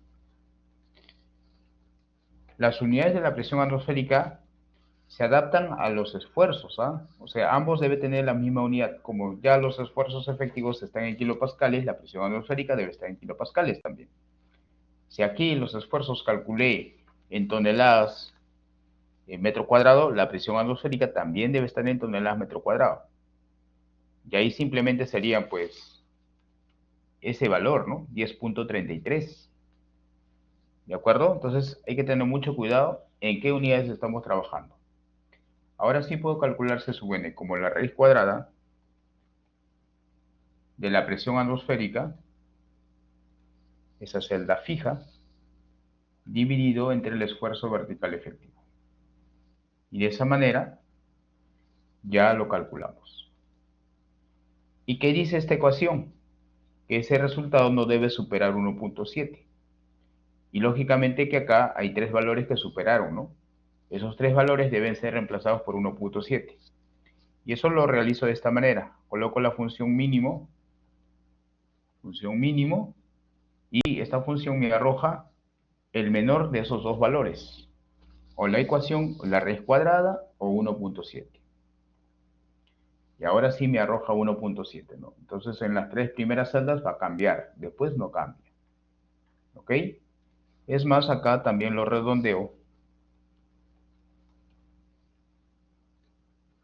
Las unidades de la presión atmosférica se adaptan a los esfuerzos, ¿ah? O sea, ambos deben tener la misma unidad. Como ya los esfuerzos efectivos están en kilopascales, la presión atmosférica debe estar en kilopascales también. Si aquí los esfuerzos calculé en toneladas metro cuadrado, la presión atmosférica también debe estar en toneladas metro cuadrado. Y ahí simplemente serían, pues, ese valor, ¿no? 10.33. ¿De acuerdo? Entonces hay que tener mucho cuidado en qué unidades estamos trabajando. Ahora sí puedo calcular C sub n como la raíz cuadrada de la presión atmosférica, esa celda fija, dividido entre el esfuerzo vertical efectivo. Y de esa manera ya lo calculamos. ¿Y qué dice esta ecuación? Que ese resultado no debe superar 1.7. Y lógicamente que acá hay tres valores que superaron, ¿no? Esos tres valores deben ser reemplazados por 1.7. Y eso lo realizo de esta manera. Coloco la función mínimo, y esta función me arroja el menor de esos dos valores. O la ecuación, la raíz cuadrada o 1.7. Y ahora sí me arroja 1.7, ¿no? Entonces en las tres primeras celdas va a cambiar, después no cambia. ¿Ok? Es más, acá también lo redondeo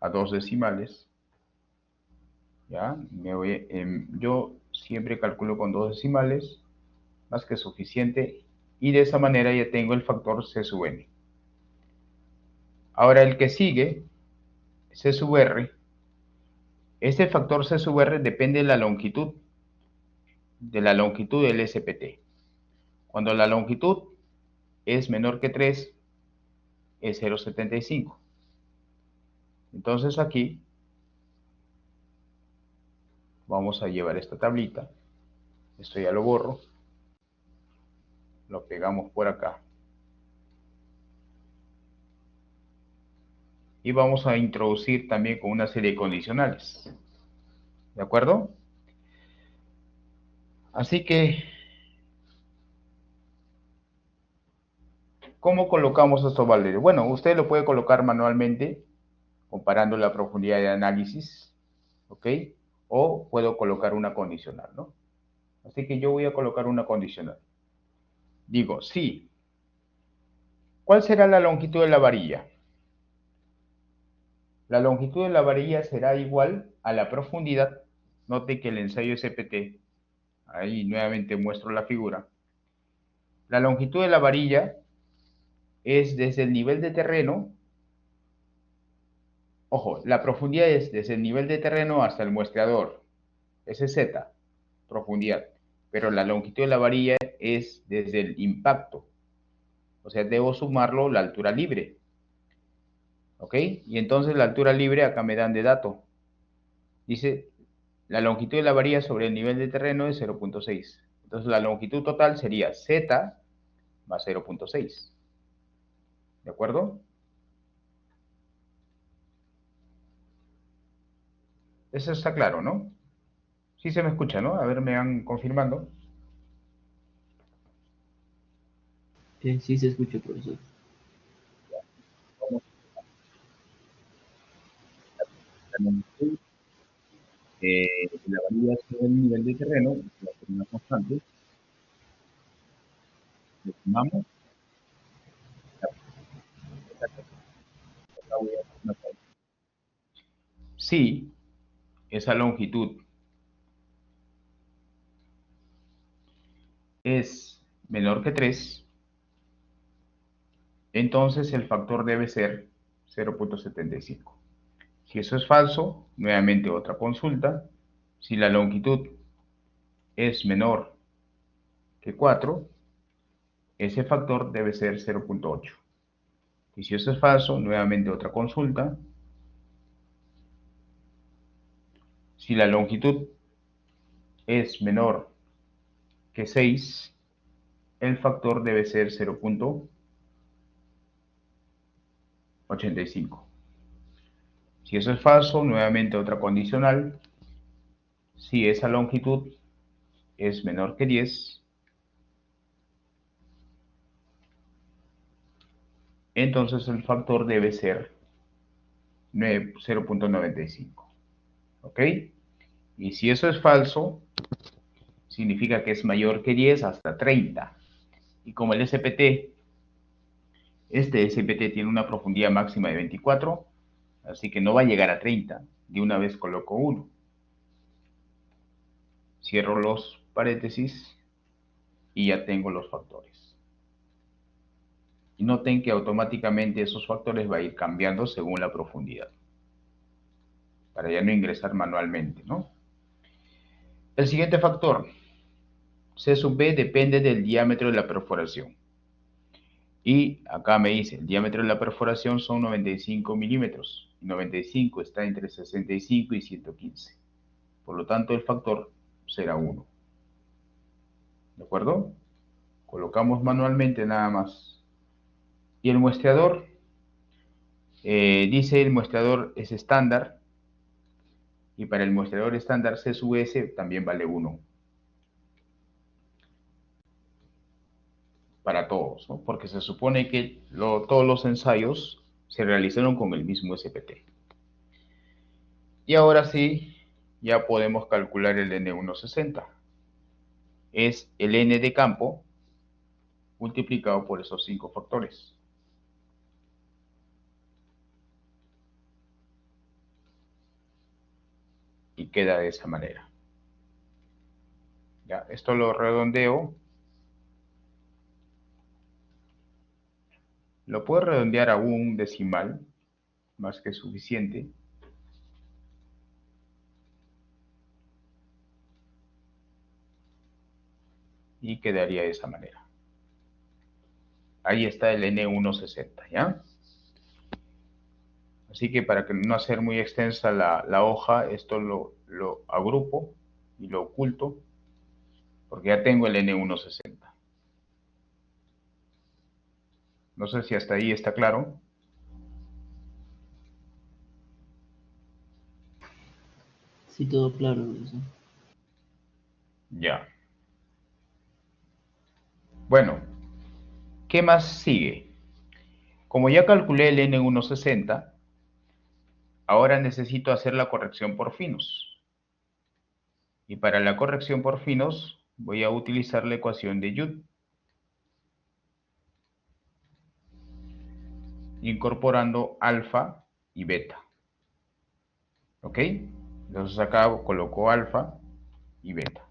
a 2 decimales. ¿Ya? Yo siempre calculo con 2 decimales, más que suficiente, y de esa manera ya tengo el factor C sub n. Ahora el que sigue, C sub r, este factor C sub r depende de la longitud del SPT. Cuando la longitud es menor que 3, es 0.75. Entonces aquí vamos a llevar esta tablita. Esto ya lo borro. Lo pegamos por acá. Y vamos a introducir también con una serie de condicionales. ¿De acuerdo? Así que, ¿cómo colocamos estos valores? Bueno, usted lo puede colocar manualmente, comparando la profundidad de análisis, ¿ok? O puedo colocar una condicional, ¿no? Así que yo voy a colocar una condicional. Digo, sí. ¿Cuál será la longitud de la varilla? La longitud de la varilla será igual a la profundidad. Note que el ensayo SPT, ahí nuevamente muestro la figura. La longitud de la varilla es desde el nivel de terreno. Ojo, la profundidad es desde el nivel de terreno hasta el muestreador. Ese es Z, profundidad. Pero la longitud de la varilla es desde el impacto. O sea, debo sumarlo la altura libre. ¿Ok? Y entonces la altura libre acá me dan de dato. Dice, la longitud de la varilla sobre el nivel de terreno es 0.6. Entonces la longitud total sería Z más 0.6. ¿De acuerdo? Eso está claro, ¿no? Sí se me escucha, ¿no? A ver, me van confirmando. Sí se escucha, profesor. La longitud La variación del nivel de terreno va a ser una constante. Le sumamos la voy a hacer una constante. Si esa longitud es menor que 3, entonces el factor debe ser 0.75. Si eso es falso, nuevamente otra consulta. Si la longitud es menor que 4, ese factor debe ser 0.8. Y si eso es falso, nuevamente otra consulta. Si la longitud es menor que 6, el factor debe ser 0.85. Si eso es falso, nuevamente otra condicional. Si esa longitud es menor que 10, entonces el factor debe ser 0.95. ¿Ok? Y si eso es falso, significa que es mayor que 10 hasta 30. Y como el SPT, este SPT tiene una profundidad máxima de 24, así que no va a llegar a 30. De una vez coloco 1. Cierro los paréntesis y ya tengo los factores. Y noten que automáticamente esos factores van a ir cambiando según la profundidad, para ya no ingresar manualmente, ¿no? El siguiente factor, C sub B, depende del diámetro de la perforación. Y acá me dice, el diámetro de la perforación son 95 milímetros. Y 95 está entre 65 y 115. Por lo tanto, el factor será 1. ¿De acuerdo? Colocamos manualmente nada más. Y el muestreador, dice el muestreador es estándar. Y para el muestreador estándar C sub S también vale 1. Para todos, ¿no? Porque se supone que todos los ensayos se realizaron con el mismo SPT. Y ahora sí, ya podemos calcular el N160. Es el N de campo multiplicado por esos 5 factores. Y queda de esa manera. Ya, esto lo redondeo. Lo puedo redondear a un decimal, más que suficiente. Y quedaría de esa manera. Ahí está el N160, ¿ya? Así que para que no hacer muy extensa la hoja, esto lo agrupo y lo oculto, porque ya tengo el N160. No sé si hasta ahí está claro. Sí, todo claro, profesor. Ya. Bueno, ¿qué más sigue? Como ya calculé el N160, ahora necesito hacer la corrección por finos. Y para la corrección por finos voy a utilizar la ecuación de Joule, incorporando alfa y beta. ¿Ok? Entonces acá coloco alfa y beta.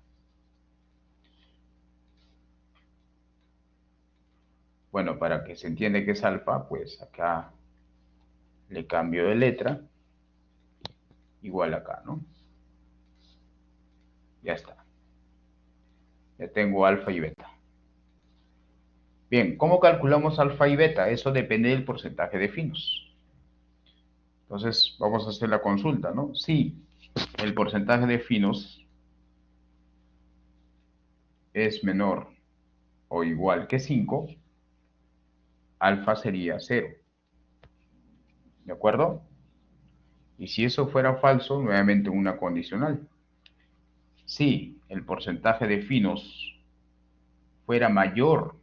Bueno, para que se entienda que es alfa, pues acá le cambio de letra, igual acá, ¿no? Ya está. Ya tengo alfa y beta. Bien, ¿cómo calculamos alfa y beta? Eso depende del porcentaje de finos. Entonces, vamos a hacer la consulta, ¿no? Si el porcentaje de finos es menor o igual que 5, alfa sería 0. ¿De acuerdo? Y si eso fuera falso, nuevamente una condicional. Si el porcentaje de finos fuera mayor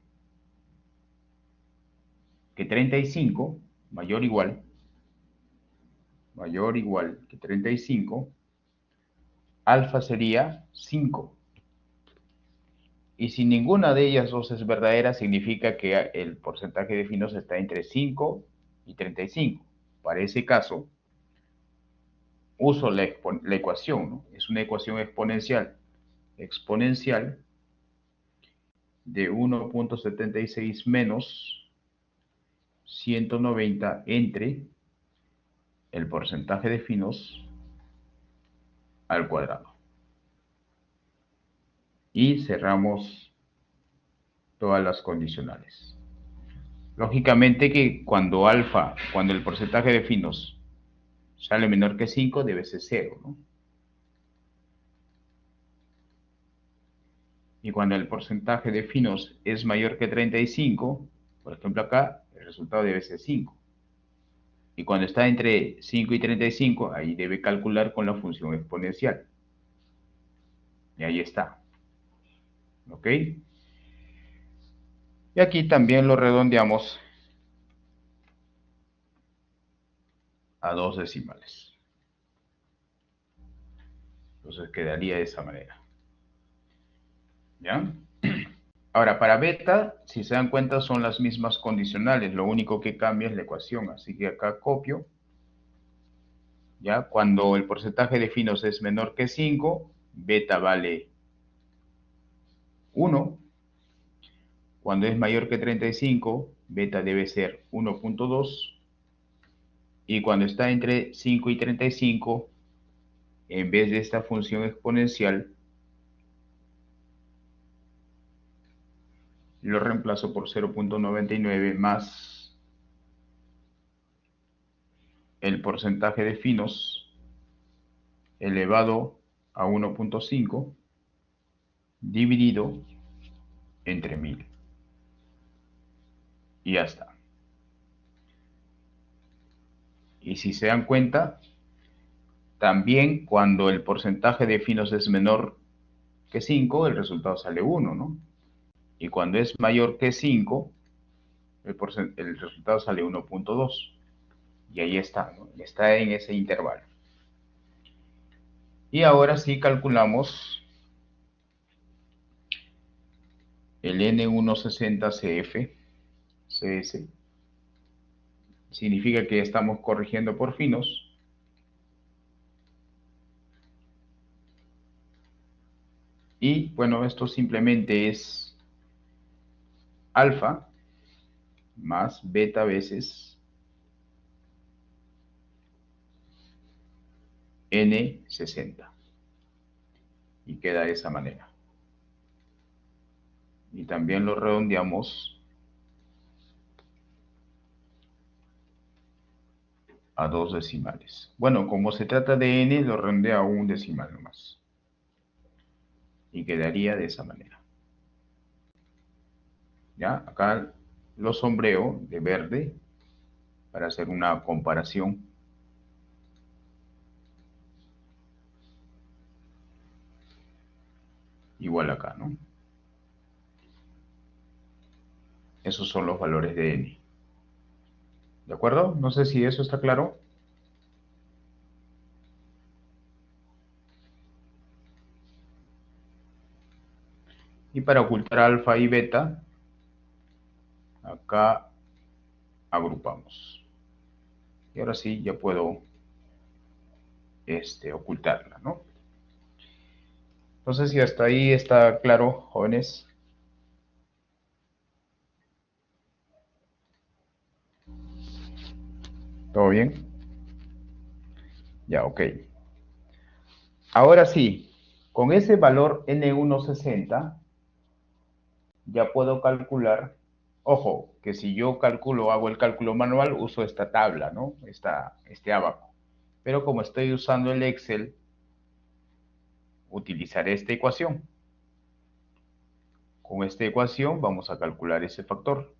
que 35, mayor o igual que 35, alfa sería 5. Y si ninguna de ellas dos es verdadera, significa que el porcentaje de finos está entre 5 y 35. Para ese caso, uso la ecuación, ¿no? Es una ecuación exponencial. Exponencial de 1.76 menos 190 entre el porcentaje de finos al cuadrado. Y cerramos todas las condicionales. Lógicamente que cuando el porcentaje de finos sale menor que 5, debe ser 0, ¿no? Y cuando el porcentaje de finos es mayor que 35, por ejemplo acá, el resultado debe ser 5. Y cuando está entre 5 y 35, ahí debe calcular con la función exponencial. Y ahí está. ¿Ok? Y aquí también lo redondeamos a 2 decimales. Entonces quedaría de esa manera. ¿Ya? Ahora, para beta, si se dan cuenta, son las mismas condicionales. Lo único que cambia es la ecuación. Así que acá copio. ¿Ya? Cuando el porcentaje de finos es menor que 5, beta vale 1. Cuando es mayor que 35, beta debe ser 1.2. Y cuando está entre 5 y 35, en vez de esta función exponencial, lo reemplazo por 0.99 más el porcentaje de finos elevado a 1.5 dividido entre 1000. Y ya está. Y si se dan cuenta, también cuando el porcentaje de finos es menor que 5, el resultado sale 1, ¿no? Y cuando es mayor que 5, el resultado sale 1.2. Y ahí está, ¿no? Está en ese intervalo. Y ahora sí calculamos el N160 CS. Significa que estamos corrigiendo por finos. Y bueno, esto simplemente es alfa más beta veces N60. Y queda de esa manera. Y también lo redondeamos a 2 decimales. Bueno, como se trata de n, lo redondeo a un decimal nomás. Y quedaría de esa manera. ¿Ya? Acá lo sombreo de verde para hacer una comparación. Igual acá, ¿no? Esos son los valores de n. ¿De acuerdo? No sé si eso está claro. Y para ocultar alfa y beta, acá agrupamos. Y ahora sí, ya puedo ocultarla, ¿no? Entonces, si hasta ahí está claro, jóvenes. ¿Todo bien? Ya, ok. Ahora sí, con ese valor N160, ya puedo calcular. Ojo, que si yo hago el cálculo manual, uso esta tabla, ¿no? Este abaco. Pero como estoy usando el Excel, utilizaré esta ecuación. Con esta ecuación vamos a calcular ese factor.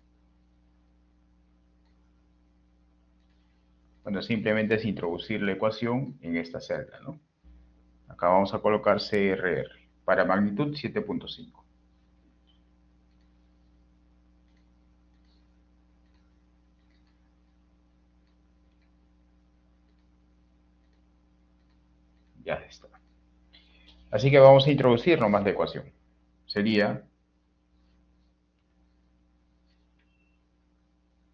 Bueno, simplemente es introducir la ecuación en esta celda, ¿no? Acá vamos a colocar CRR para magnitud 7.5. Ya está. Así que vamos a introducir nomás la ecuación. Sería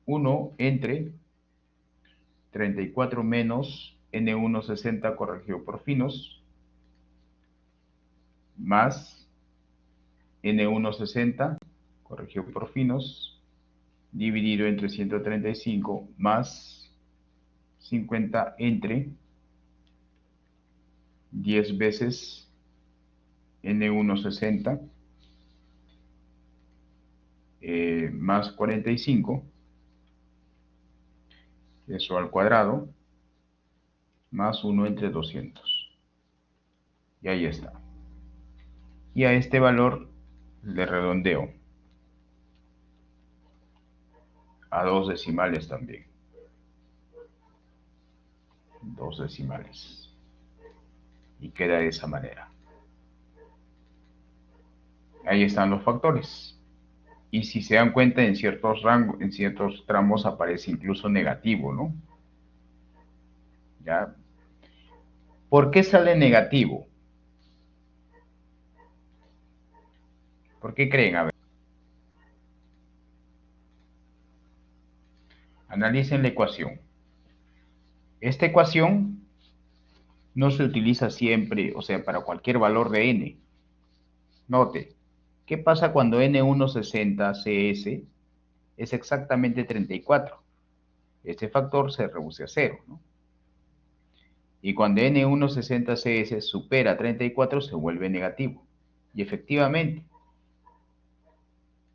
1 entre 34 menos N160 corregido por finos, más N160 corregido por finos, dividido entre 135 más 50 entre 10 veces N160 más 45, eso al cuadrado, más 1 entre 200. Y ahí está. Y a este valor le redondeo a 2 decimales también. 2 decimales. Y queda de esa manera. Ahí están los factores. Y si se dan cuenta, en ciertos rangos, en ciertos tramos aparece incluso negativo, ¿no? ¿Ya? ¿Por qué sale negativo? ¿Por qué creen? A ver. Analicen la ecuación. Esta ecuación no se utiliza siempre, o sea, para cualquier valor de n. Note, ¿qué pasa cuando N160 CS es exactamente 34? Este factor se reduce a 0, ¿no? Y cuando N160 CS supera 34 se vuelve negativo. Y efectivamente,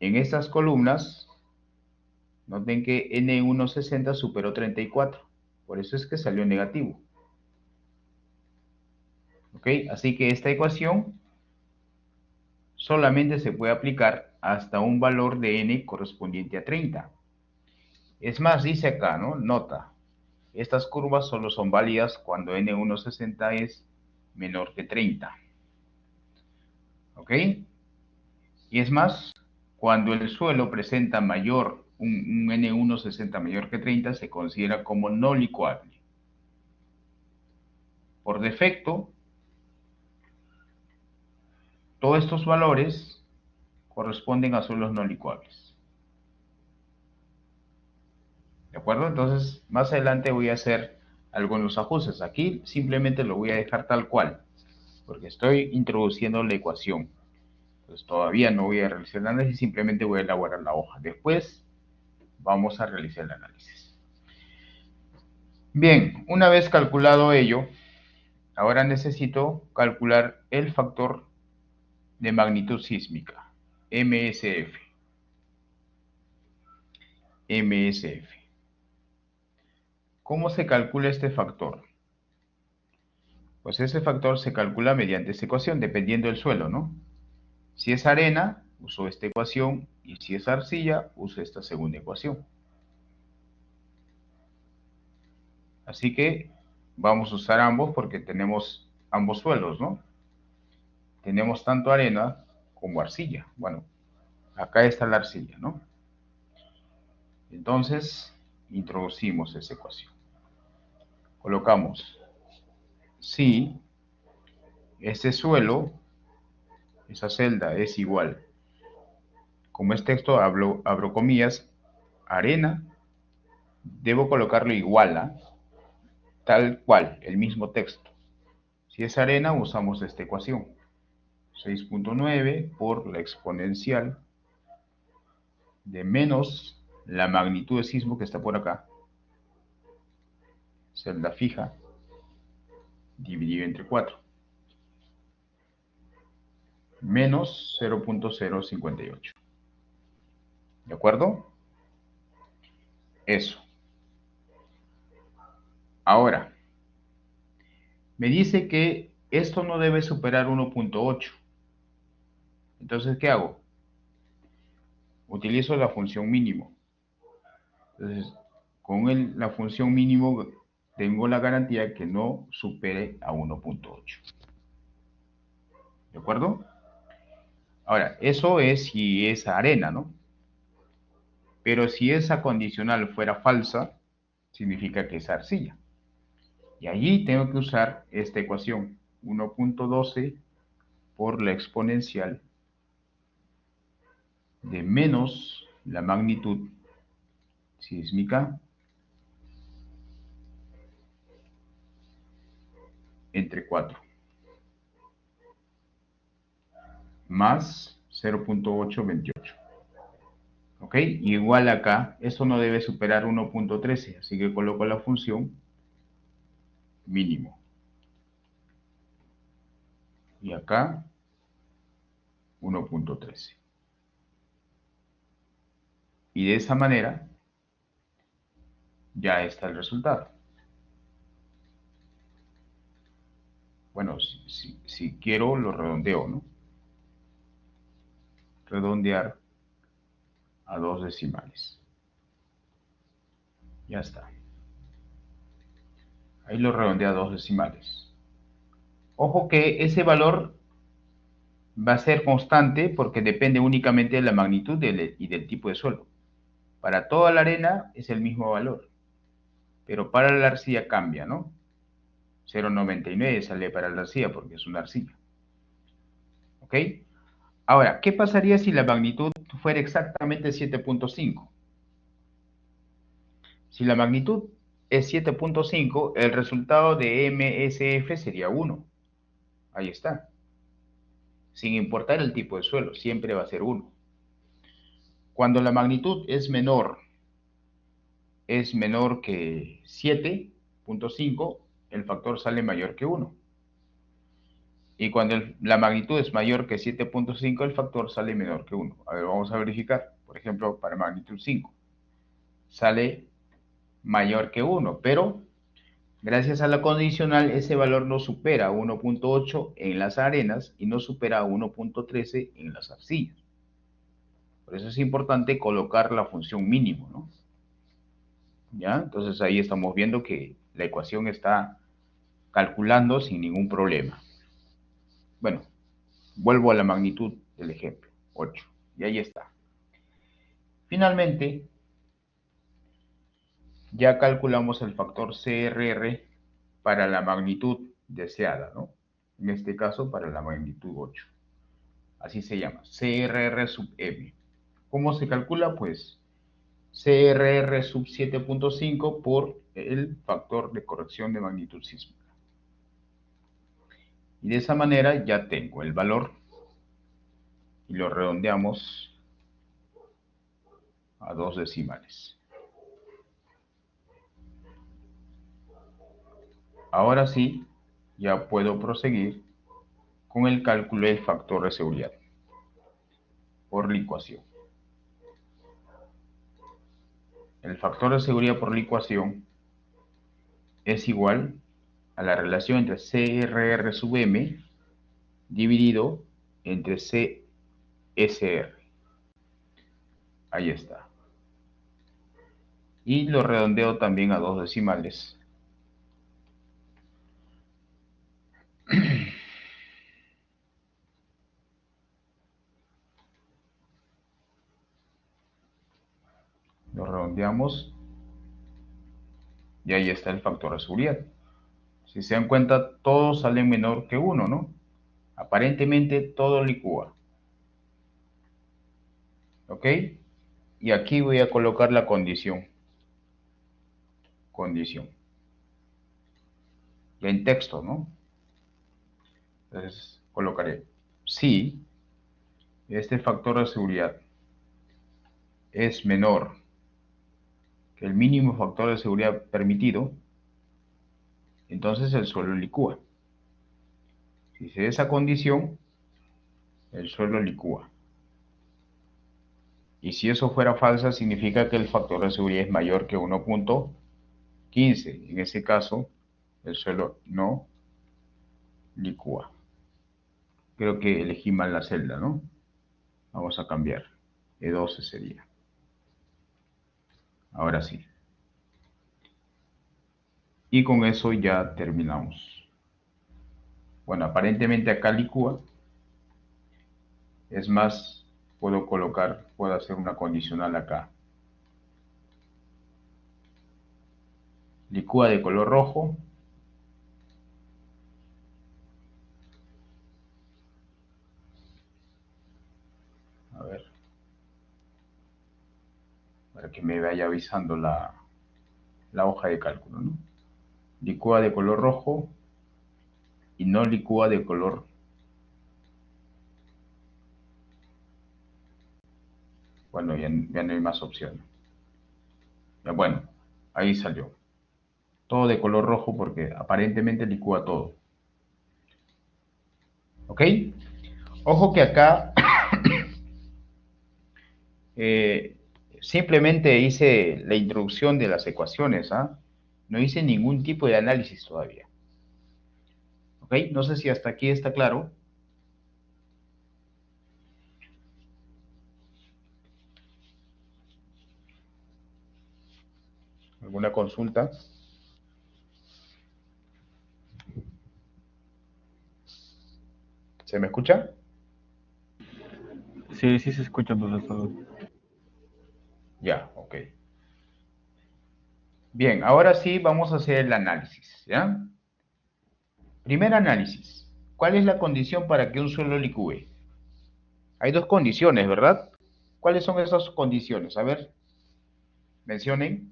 en estas columnas, noten que N160 superó 34. Por eso es que salió negativo. ¿Ok? Así que esta ecuación solamente se puede aplicar hasta un valor de n correspondiente a 30. Es más, dice acá, ¿no? Nota, estas curvas solo son válidas cuando N160 es menor que 30. ¿Ok? Y es más, cuando el suelo presenta mayor, un N160 mayor que 30, se considera como no licuable. Por defecto, todos estos valores corresponden a suelos no licuables. ¿De acuerdo? Entonces, más adelante voy a hacer algunos ajustes. Aquí simplemente lo voy a dejar tal cual, porque estoy introduciendo la ecuación. Entonces, todavía no voy a realizar el análisis, simplemente voy a elaborar la hoja. Después, vamos a realizar el análisis. Bien, una vez calculado ello, ahora necesito calcular el factor de magnitud sísmica, MSF. MSF. ¿Cómo se calcula este factor? Pues ese factor se calcula mediante esta ecuación, dependiendo del suelo, ¿no? Si es arena, uso esta ecuación, y si es arcilla, uso esta segunda ecuación. Así que vamos a usar ambos porque tenemos ambos suelos, ¿no? Tenemos tanto arena como arcilla. Bueno, acá está la arcilla, ¿no? Entonces, introducimos esa ecuación. Colocamos si este suelo, esa celda es igual, como es texto, abro comillas, arena, debo colocarlo igual a, tal cual, el mismo texto. Si es arena, usamos esta ecuación. 6.9 por la exponencial de menos la magnitud de sismo que está por acá, celda fija, dividido entre 4, menos 0.058. ¿De acuerdo? Eso. Ahora, me dice que esto no debe superar 1.8. Entonces, ¿qué hago? Utilizo la función mínimo. Entonces, con la función mínimo tengo la garantía que no supere a 1.8. ¿De acuerdo? Ahora, eso es si es arena, ¿no? Pero si esa condicional fuera falsa, significa que es arcilla. Y allí tengo que usar esta ecuación, 1.12 por la exponencial de menos la magnitud sísmica entre 4 más 0.828. ¿Ok? Igual acá, esto no debe superar 1.13, así que coloco la función mínimo. Y acá 1.13. Y de esa manera ya está el resultado. Bueno, si quiero lo redondeo, ¿no? Redondear a 2 decimales. Ya está. Ahí lo redondea a 2 decimales. Ojo que ese valor va a ser constante porque depende únicamente de la magnitud y del tipo de suelo. Para toda la arena es el mismo valor, pero para la arcilla cambia, ¿no? 0.99 sale para la arcilla porque es una arcilla. ¿Ok? Ahora, ¿qué pasaría si la magnitud fuera exactamente 7.5? Si la magnitud es 7.5, el resultado de MSF sería 1. Ahí está. Sin importar el tipo de suelo, siempre va a ser 1. Cuando la magnitud es menor que 7.5, el factor sale mayor que 1. Y cuando la magnitud es mayor que 7.5, el factor sale menor que 1. A ver, vamos a verificar. Por ejemplo, para magnitud 5. Sale mayor que 1, pero gracias a la condicional ese valor no supera 1.8 en las arenas y no supera 1.13 en las arcillas. Por eso es importante colocar la función mínimo, ¿no? ¿Ya? Entonces ahí estamos viendo que la ecuación está calculando sin ningún problema. Bueno, vuelvo a la magnitud del ejemplo, 8. Y ahí está. Finalmente, ya calculamos el factor CRR para la magnitud deseada, ¿no? En este caso, para la magnitud 8. Así se llama, CRR sub M. ¿Cómo se calcula? Pues CRR sub 7.5 por el factor de corrección de magnitud sísmica. Y de esa manera ya tengo el valor y lo redondeamos a 2 decimales. Ahora sí, ya puedo proseguir con el cálculo del factor de seguridad por licuación. El factor de seguridad por licuación es igual a la relación entre CRR sub M dividido entre CSR. Ahí está. Y lo redondeo también a 2 decimales. Lo redondeamos y ahí está el factor de seguridad. Si se dan cuenta, todos salen menor que 1, ¿no? Aparentemente todo licúa. ¿Ok? Y aquí voy a colocar la condición. Condición. Ya en texto, ¿no? Entonces colocaré si este factor de seguridad es menor que el mínimo factor de seguridad permitido, entonces el suelo licúa. Si se da esa condición, el suelo licúa. Y si eso fuera falsa, significa que el factor de seguridad es mayor que 1.15. En ese caso, el suelo no licúa. Creo que elegí mal la celda, ¿no? Vamos a cambiar. E12 sería. Ahora sí. Y con eso ya terminamos. Bueno, aparentemente acá licúa. Es más, puedo hacer una condicional acá. Licúa de color rojo. para que me vaya avisando la hoja de cálculo, ¿no? Licúa de color rojo y no licúa de color. Bueno, ya no hay más opciones. Ya, bueno, ahí salió. Todo de color rojo porque aparentemente licúa todo. ¿Ok? Ojo que acá simplemente hice la introducción de las ecuaciones, ¿ah? No hice ningún tipo de análisis todavía. ¿Ok? No sé si hasta aquí está claro. ¿Alguna consulta? ¿Se me escucha? Sí, sí se escucha, profesor. Ya, ok. Bien, ahora sí vamos a hacer el análisis, ¿ya? Primer análisis. ¿Cuál es la condición para que un suelo licúe? Hay dos condiciones, ¿verdad? ¿Cuáles son esas condiciones? A ver, mencionen.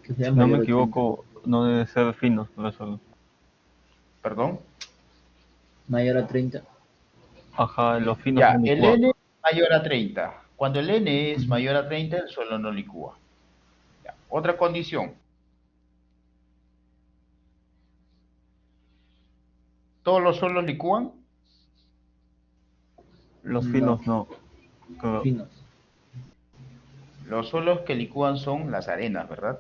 Que sea Si no me mayor a 30. equivoco, no debe ser finos, profesor. Perdón. Mayor a 30. Ajá, los finos Ya, son el licuados. N es mayor a 30. Cuando el N es mayor a 30, el suelo no licúa. Ya. Otra condición. ¿Todos los suelos licúan? Los No, finos no. Claro. finos. Los suelos que licúan son las arenas, ¿verdad?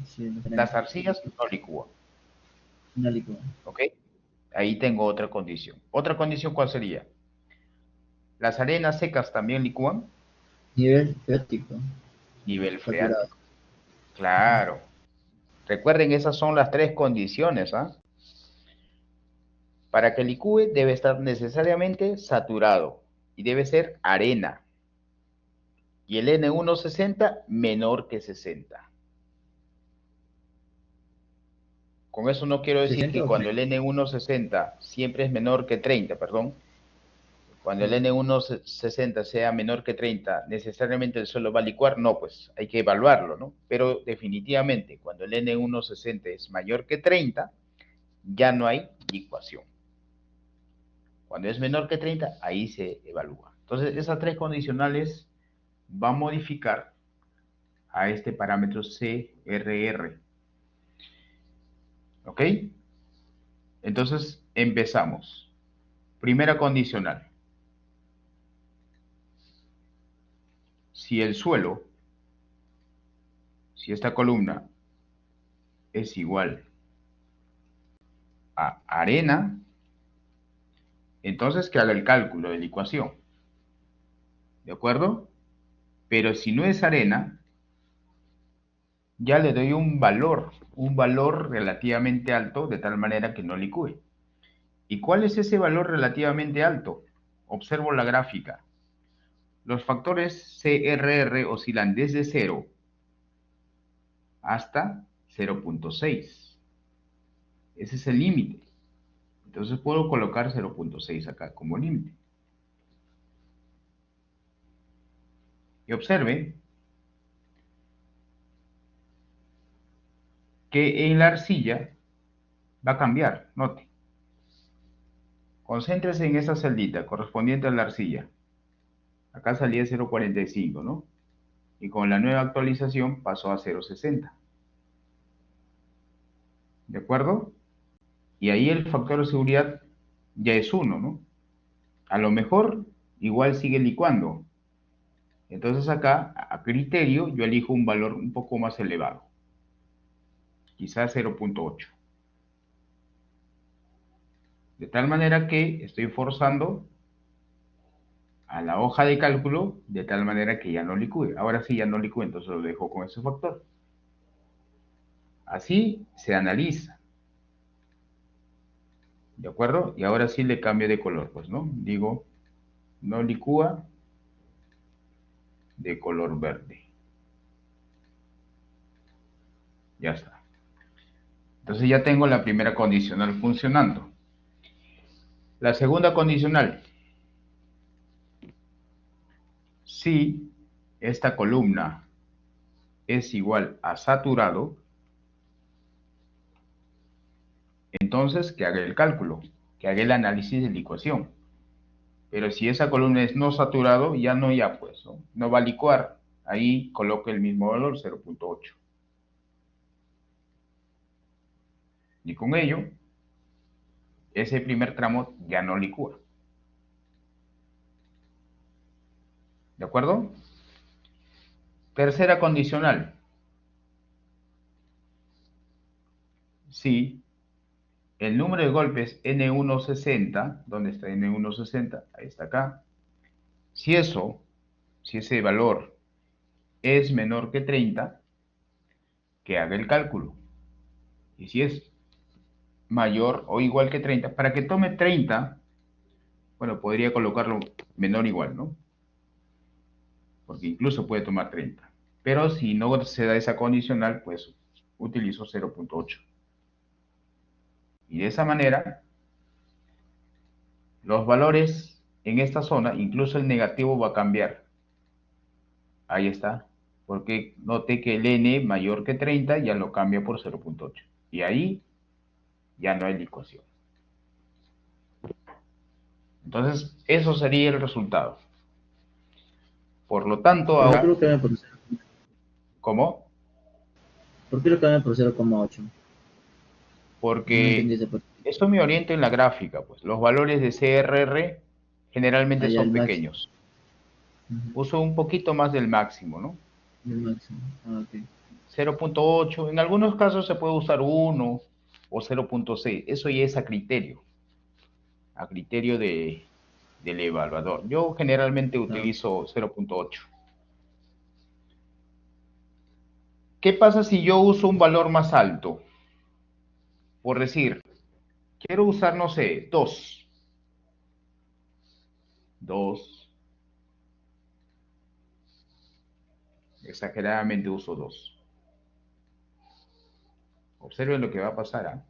Sí, no Las tenemos. arcillas no licúan. No licúa. ¿Ok? Ahí tengo otra condición. ¿Otra condición cuál sería? ¿Las arenas secas también licúan? Nivel freático. Nivel Saturado. freático. Claro. Recuerden, esas son las tres condiciones, ¿ah? Para que licúe debe estar necesariamente saturado y debe ser arena. Y el N160 menor que 60. Con eso no quiero decir 60 que o cuando el 30. N160 siempre es menor que 30, perdón. Cuando el N160 sea menor que 30, necesariamente el suelo va a licuar. No, pues hay que evaluarlo, ¿no? Pero definitivamente, cuando el N160 es mayor que 30, ya no hay licuación. Cuando es menor que 30, ahí se evalúa. Entonces, esas tres condicionales van a modificar a este parámetro CRR. ¿Ok? Entonces, empezamos. Primera condicional. Si el suelo, si esta columna es igual a arena, entonces que haga el cálculo de la ecuación. ¿De acuerdo? Pero si no es arena, ya le doy un valor relativamente alto, de tal manera que no licúe. ¿Y cuál es ese valor relativamente alto? Observo la gráfica. Los factores CRR oscilan desde 0 hasta 0.6. Ese es el límite. Entonces puedo colocar 0.6 acá como límite. Y observe que en la arcilla va a cambiar. Note. Concéntrese en esa celdita correspondiente a la arcilla. Acá salía 0.45, ¿no? Y con la nueva actualización pasó a 0.60. ¿De acuerdo? Y ahí el factor de seguridad ya es 1, ¿no? A lo mejor igual sigue licuando. Entonces acá, a criterio, yo elijo un valor un poco más elevado. Quizás 0.8. De tal manera que estoy forzando a la hoja de cálculo de tal manera que ya no licúe. Ahora sí ya no licúe, entonces lo dejo con ese factor. Así se analiza. ¿De acuerdo? Y ahora sí le cambio de color, pues, ¿no? Digo, no licúa de color verde. Ya está. Entonces ya tengo la primera condicional funcionando. La segunda condicional. Si esta columna es igual a saturado, entonces que haga el cálculo, que haga el análisis de licuación. Pero si esa columna es no saturado, ya no, pues, no va a licuar. Ahí coloque el mismo valor, 0.8. Y con ello, ese primer tramo ya no licúa. ¿De acuerdo? Tercera condicional. Si el número de golpes N160, ¿dónde está N160? Ahí está acá. Si ese valor es menor que 30, que haga el cálculo. Y si es mayor o igual que 30, para que tome 30, bueno, podría colocarlo menor o igual, ¿no? Porque incluso puede tomar 30. Pero si no se da esa condicional, pues utilizo 0.8. Y de esa manera, los valores en esta zona, incluso el negativo va a cambiar. Ahí está. Porque noté que el n mayor que 30 ya lo cambia por 0.8. Y ahí ya no hay licuación. Entonces, eso sería el resultado. Por lo tanto, ¿Por qué ahora, lo cambian por 0? ¿cómo? ¿Por qué lo cambian por 0,8? No entendí Porque esa parte. esto me orienta en la gráfica, pues los valores de CRR generalmente Allá son el máximo. pequeños. Ujú, Uso un poquito más del máximo, ¿no? el máximo. Ah, ok. 0.8, en algunos casos se puede usar 1 o 0.6, eso ya es a criterio del evaluador. Yo generalmente Claro. utilizo 0.8. ¿Qué pasa si yo uso un valor más alto? Por decir, quiero usar, no sé, 2. 2. Exageradamente uso 2. Observen lo que va a pasar, ¿ah?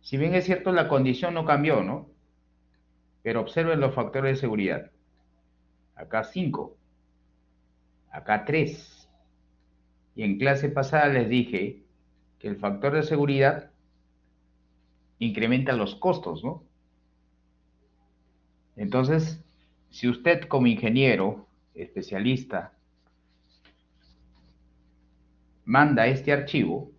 Si bien es cierto, la condición no cambió, ¿no? Pero observen los factores de seguridad. Acá 5, acá 3. Y en clase pasada les dije que el factor de seguridad incrementa los costos, ¿no? Entonces, si usted como ingeniero, especialista, manda este archivo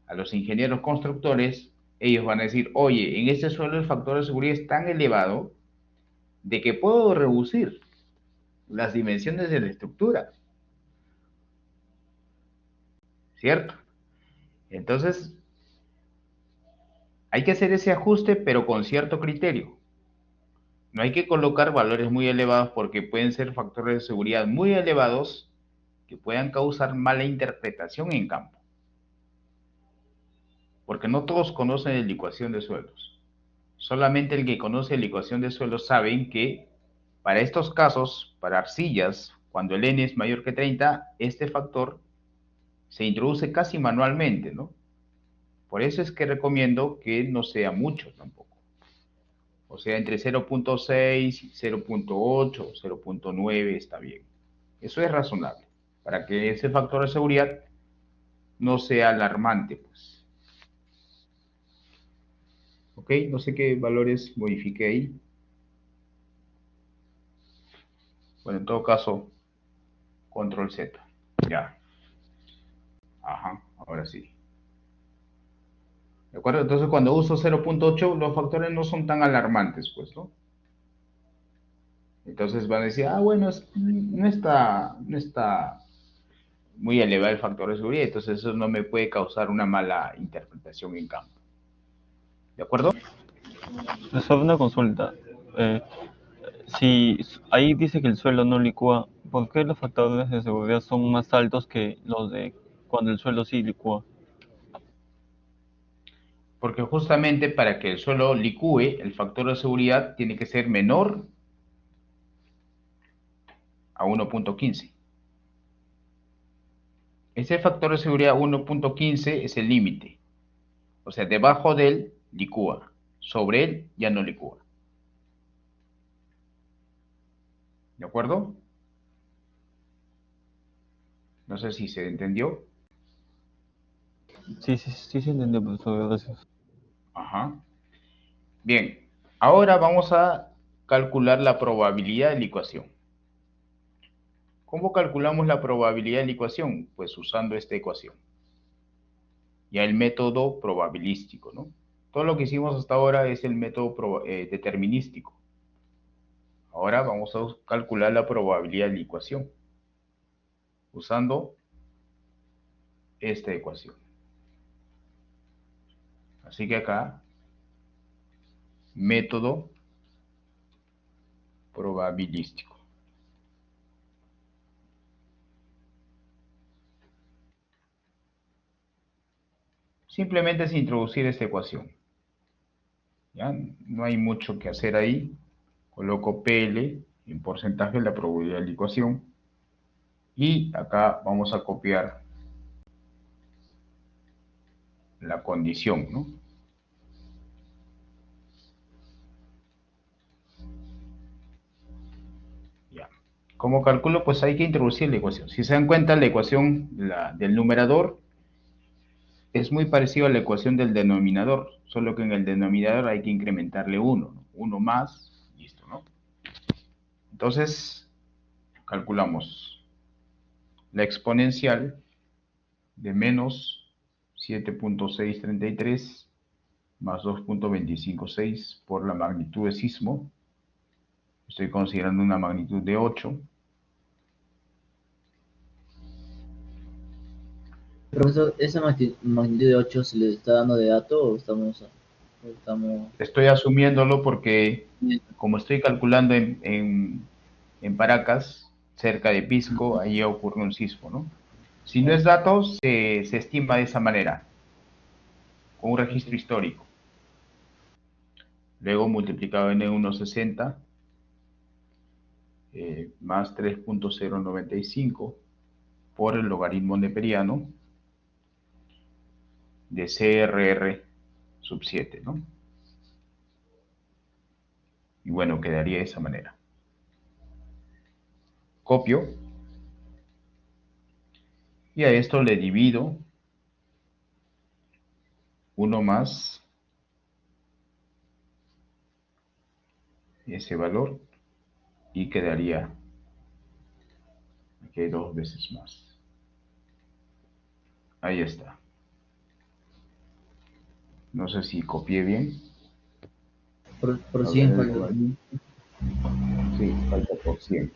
a los ingenieros constructores, ellos van a decir, oye, en este suelo el factor de seguridad es tan elevado de que puedo reducir las dimensiones de la estructura, ¿cierto? Entonces, hay que hacer ese ajuste, pero con cierto criterio. No hay que colocar valores muy elevados porque pueden ser factores de seguridad muy elevados que puedan causar mala interpretación en campo. Porque no todos conocen de licuación de suelos. Solamente el que conoce licuación de suelos saben que para estos casos, para arcillas, cuando el N es mayor que 30, este factor se introduce casi manualmente, ¿no? Por eso es que recomiendo que no sea mucho tampoco. O sea, entre 0.6, 0.8, 0.9 está bien. Eso es razonable, para que ese factor de seguridad no sea alarmante, pues. Ok, no sé qué valores modifique ahí. Bueno, en todo caso, control Z. Ya. Ajá, ahora sí. ¿De acuerdo? Entonces, cuando uso 0.8, los factores no son tan alarmantes, pues, ¿no? Entonces van a decir, ah, bueno, no está muy elevado el factor de seguridad, entonces eso no me puede causar una mala interpretación en campo. ¿De acuerdo? Solo una consulta. Eh, si ahí dice que el suelo no licúa, ¿por qué los factores de seguridad son más altos que los de cuando el suelo sí licúa? Porque justamente para que el suelo licúe, el factor de seguridad tiene que ser menor a 1.15. Ese factor de seguridad 1.15 es el límite. O sea, debajo de él licúa, sobre él ya no licúa. ¿De acuerdo? No sé si se entendió. Sí, se entendió, profesor, gracias. Ajá. Bien, ahora vamos a calcular la probabilidad de licuación. ¿Cómo calculamos la probabilidad de licuación? Pues usando esta ecuación. Ya el método probabilístico, ¿no? Todo lo que hicimos hasta ahora es el método determinístico. Ahora vamos a calcular la probabilidad de licuación usando esta ecuación. Así que acá, método probabilístico. Simplemente es introducir esta ecuación. ¿Ya? No hay mucho que hacer ahí. Coloco PL en porcentaje de la probabilidad de licuación. Y acá vamos a copiar la condición, ¿no? Ya. Como calculo, pues hay que introducir la ecuación. Si se dan cuenta, la ecuación del numerador es muy parecida a la ecuación del denominador, solo que en el denominador hay que incrementarle 1, ¿no? 1 más, listo, ¿no? Entonces, calculamos la exponencial de menos 7.633 más 2.256 por la magnitud de sismo. Estoy considerando una magnitud de 8. Profesor, ¿esa magnitud de 8 se le está dando de dato o estamos Estoy asumiéndolo porque como estoy calculando en Paracas, cerca de Pisco, ahí ocurre un sismo, ¿no? Si no es datos, se estima de esa manera, con un registro histórico. Luego multiplicado en 1,60 más 3.095 por el logaritmo neperiano de CRR sub 7, ¿no? Y bueno, quedaría de esa manera. Copio y a esto le divido 1 más ese valor y quedaría aquí 2 veces más. Ahí está. No sé si copié bien. por A 100 ver, falta? sí, falta por 100.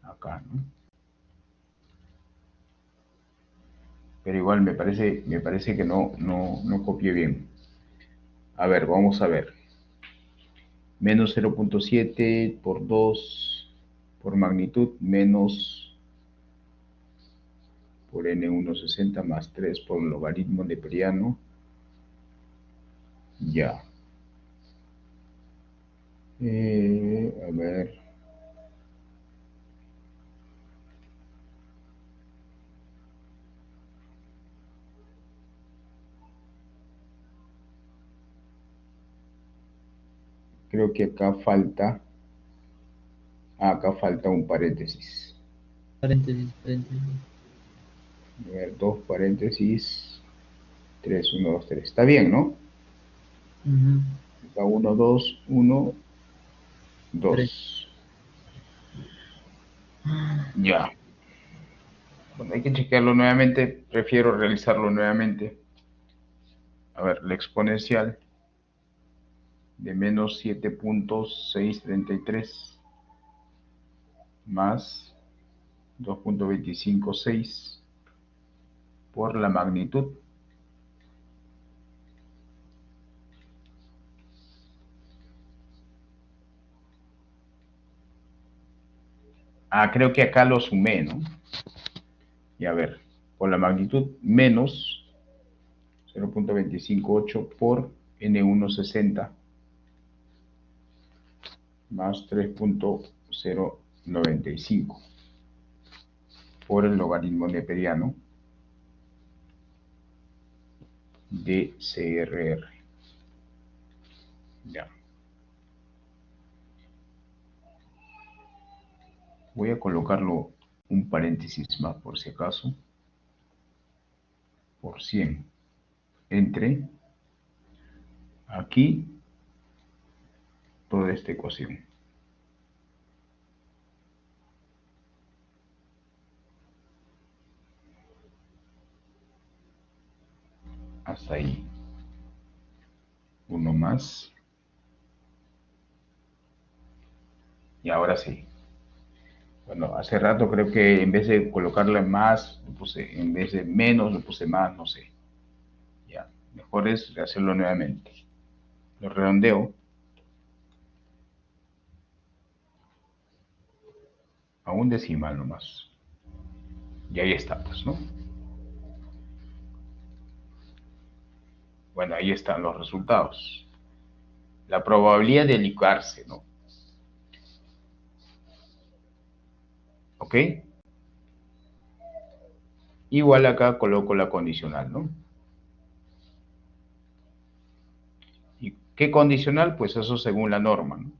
Acá, ¿no? Pero igual me parece que no copié bien. A ver, vamos a ver. Menos 0.7 por 2 por magnitud menos por n160 más 3 por logaritmo neperiano. Ya. A ver. Creo que acá falta un paréntesis. Paréntesis. A ver, 2 paréntesis, 3, 1, 2, 3. Está bien, ¿no? Ujú. Acá 1, 2, 1, Tres. 2. Ya. Bueno, hay que chequearlo nuevamente. Prefiero realizarlo nuevamente. A ver, la exponencial de menos 7.633 más 2.256 por la magnitud. Ah, creo que acá lo sumé, ¿no? Y a ver, por la magnitud menos 0.258 por N160 más 3.095 por el logaritmo neperiano de CRR. Ya. Voy a colocarlo un paréntesis más por si acaso. Por 100 entre aquí toda esta ecuación. Hasta ahí. Uno más. Y ahora sí. Bueno, hace rato creo que en vez de colocarle más, lo puse, en vez de menos, lo puse más, no sé. Ya, mejor es hacerlo nuevamente. Lo redondeo a un decimal nomás. Y ahí está, pues, ¿no? Bueno, ahí están los resultados. La probabilidad de licuarse, ¿no? ¿Ok? Igual acá coloco la condicional, ¿no? ¿Y qué condicional? Pues eso según la norma, ¿no?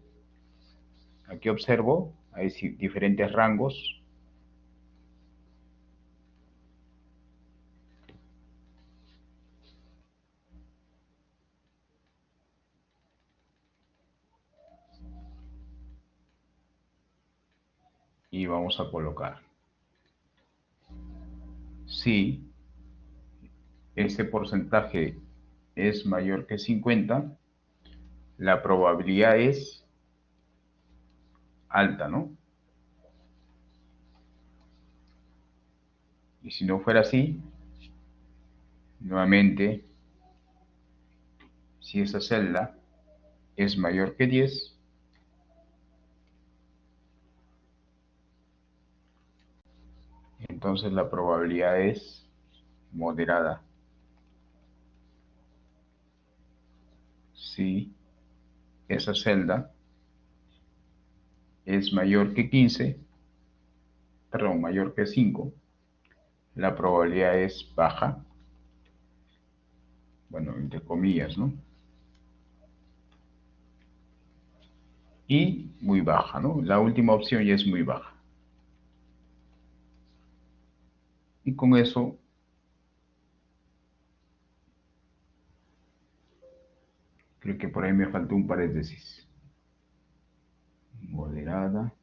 Aquí observo, hay diferentes rangos. Y vamos a colocar. Si ese porcentaje es mayor que 50, la probabilidad es alta, ¿no? Y si no fuera así, nuevamente, si esa celda es mayor que 10, entonces la probabilidad es moderada. Si esa celda es mayor que 15, perdón, mayor que 5, la probabilidad es baja, bueno, entre comillas, ¿no? Y muy baja, ¿no? La última opción ya es muy baja. Y con eso creo que por ahí me faltó un paréntesis. Moderada.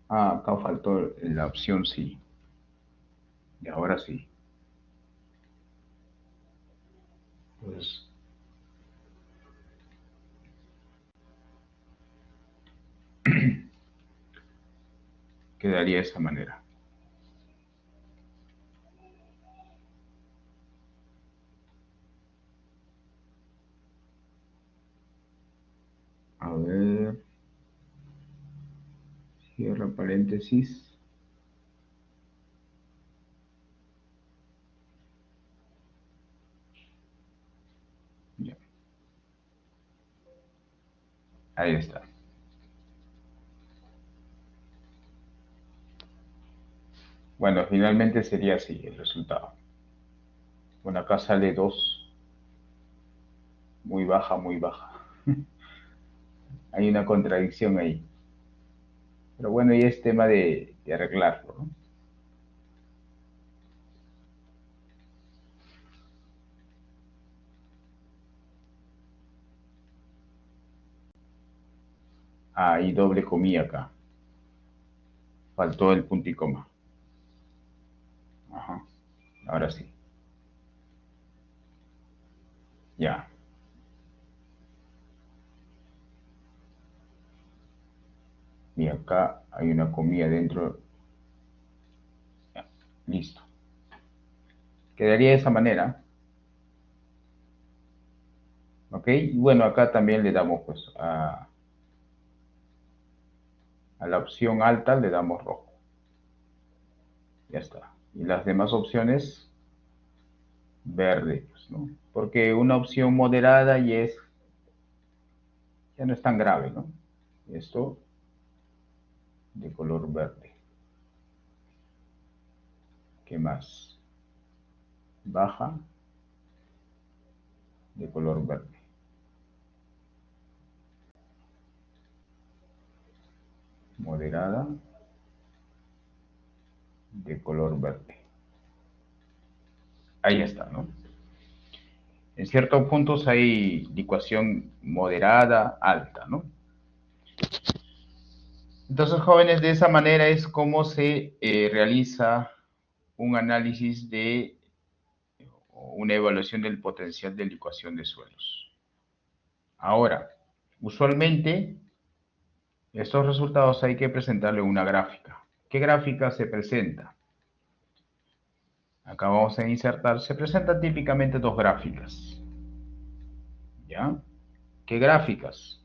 Ah, acá faltó la opción sí. Y ahora sí. Pues quedaría de esa manera. A ver. Cierra paréntesis. Ya. Ahí está. Bueno, finalmente sería así el resultado. Bueno, acá sale 2. Muy baja, muy baja. Hay una contradicción ahí. Pero bueno, ya es tema de arreglarlo, ¿no? Ah, y doble comilla acá. Faltó el punto y coma. Ajá. Ahora sí. Ya. Y acá hay una comilla dentro. Ya. Listo. Quedaría de esa manera. ¿Ok? Y bueno, acá también le damos pues a la opción alta le damos rojo. Ya está. Y las demás opciones verde, pues, ¿no? Porque una opción moderada ya no es tan grave, ¿no? Esto de color verde. ¿Qué más? Baja, de color verde. Moderada, de color verde. Ahí está, ¿no? En ciertos puntos hay licuación moderada, alta, ¿no? Entonces, jóvenes, de esa manera es como se realiza un análisis de una evaluación del potencial de licuación de suelos. Ahora, usualmente, estos resultados hay que presentarle una gráfica. ¿Qué gráfica se presenta? Acá vamos a insertar, se presentan típicamente dos gráficas. ¿Ya? ¿Qué gráficas?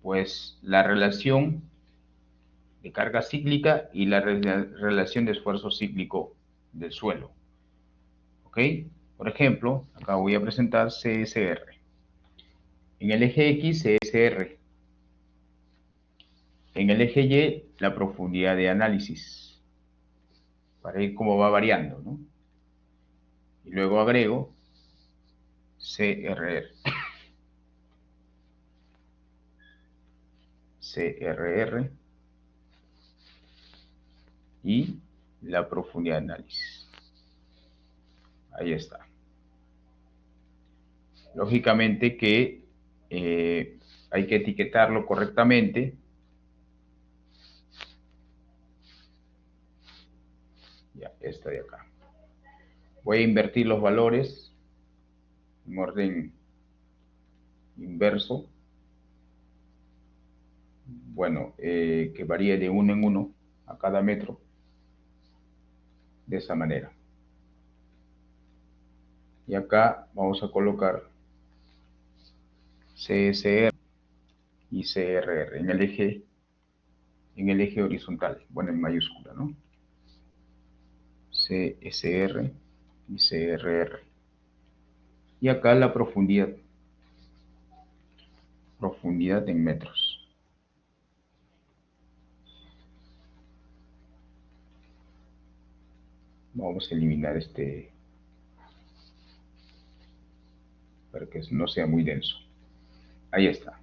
Pues la relación de carga cíclica y la relación de esfuerzo cíclico del suelo. ¿Ok? Por ejemplo, acá voy a presentar CSR. En el eje X, CSR. En el eje Y, la profundidad de análisis. Para ver cómo va variando, ¿no? Y luego agrego CRR. CRR y la profundidad de análisis. Ahí está. Lógicamente que hay que etiquetarlo correctamente. Ya, esta de acá. Voy a invertir los valores en orden inverso. Bueno, que varíe de 1 en 1 a cada metro. De esa manera. Y acá vamos a colocar CSR y CRR en el eje horizontal, bueno, en mayúscula, ¿no? CSR y CRR. Y acá la profundidad en metros. Vamos a eliminar este para que no sea muy denso. Ahí está.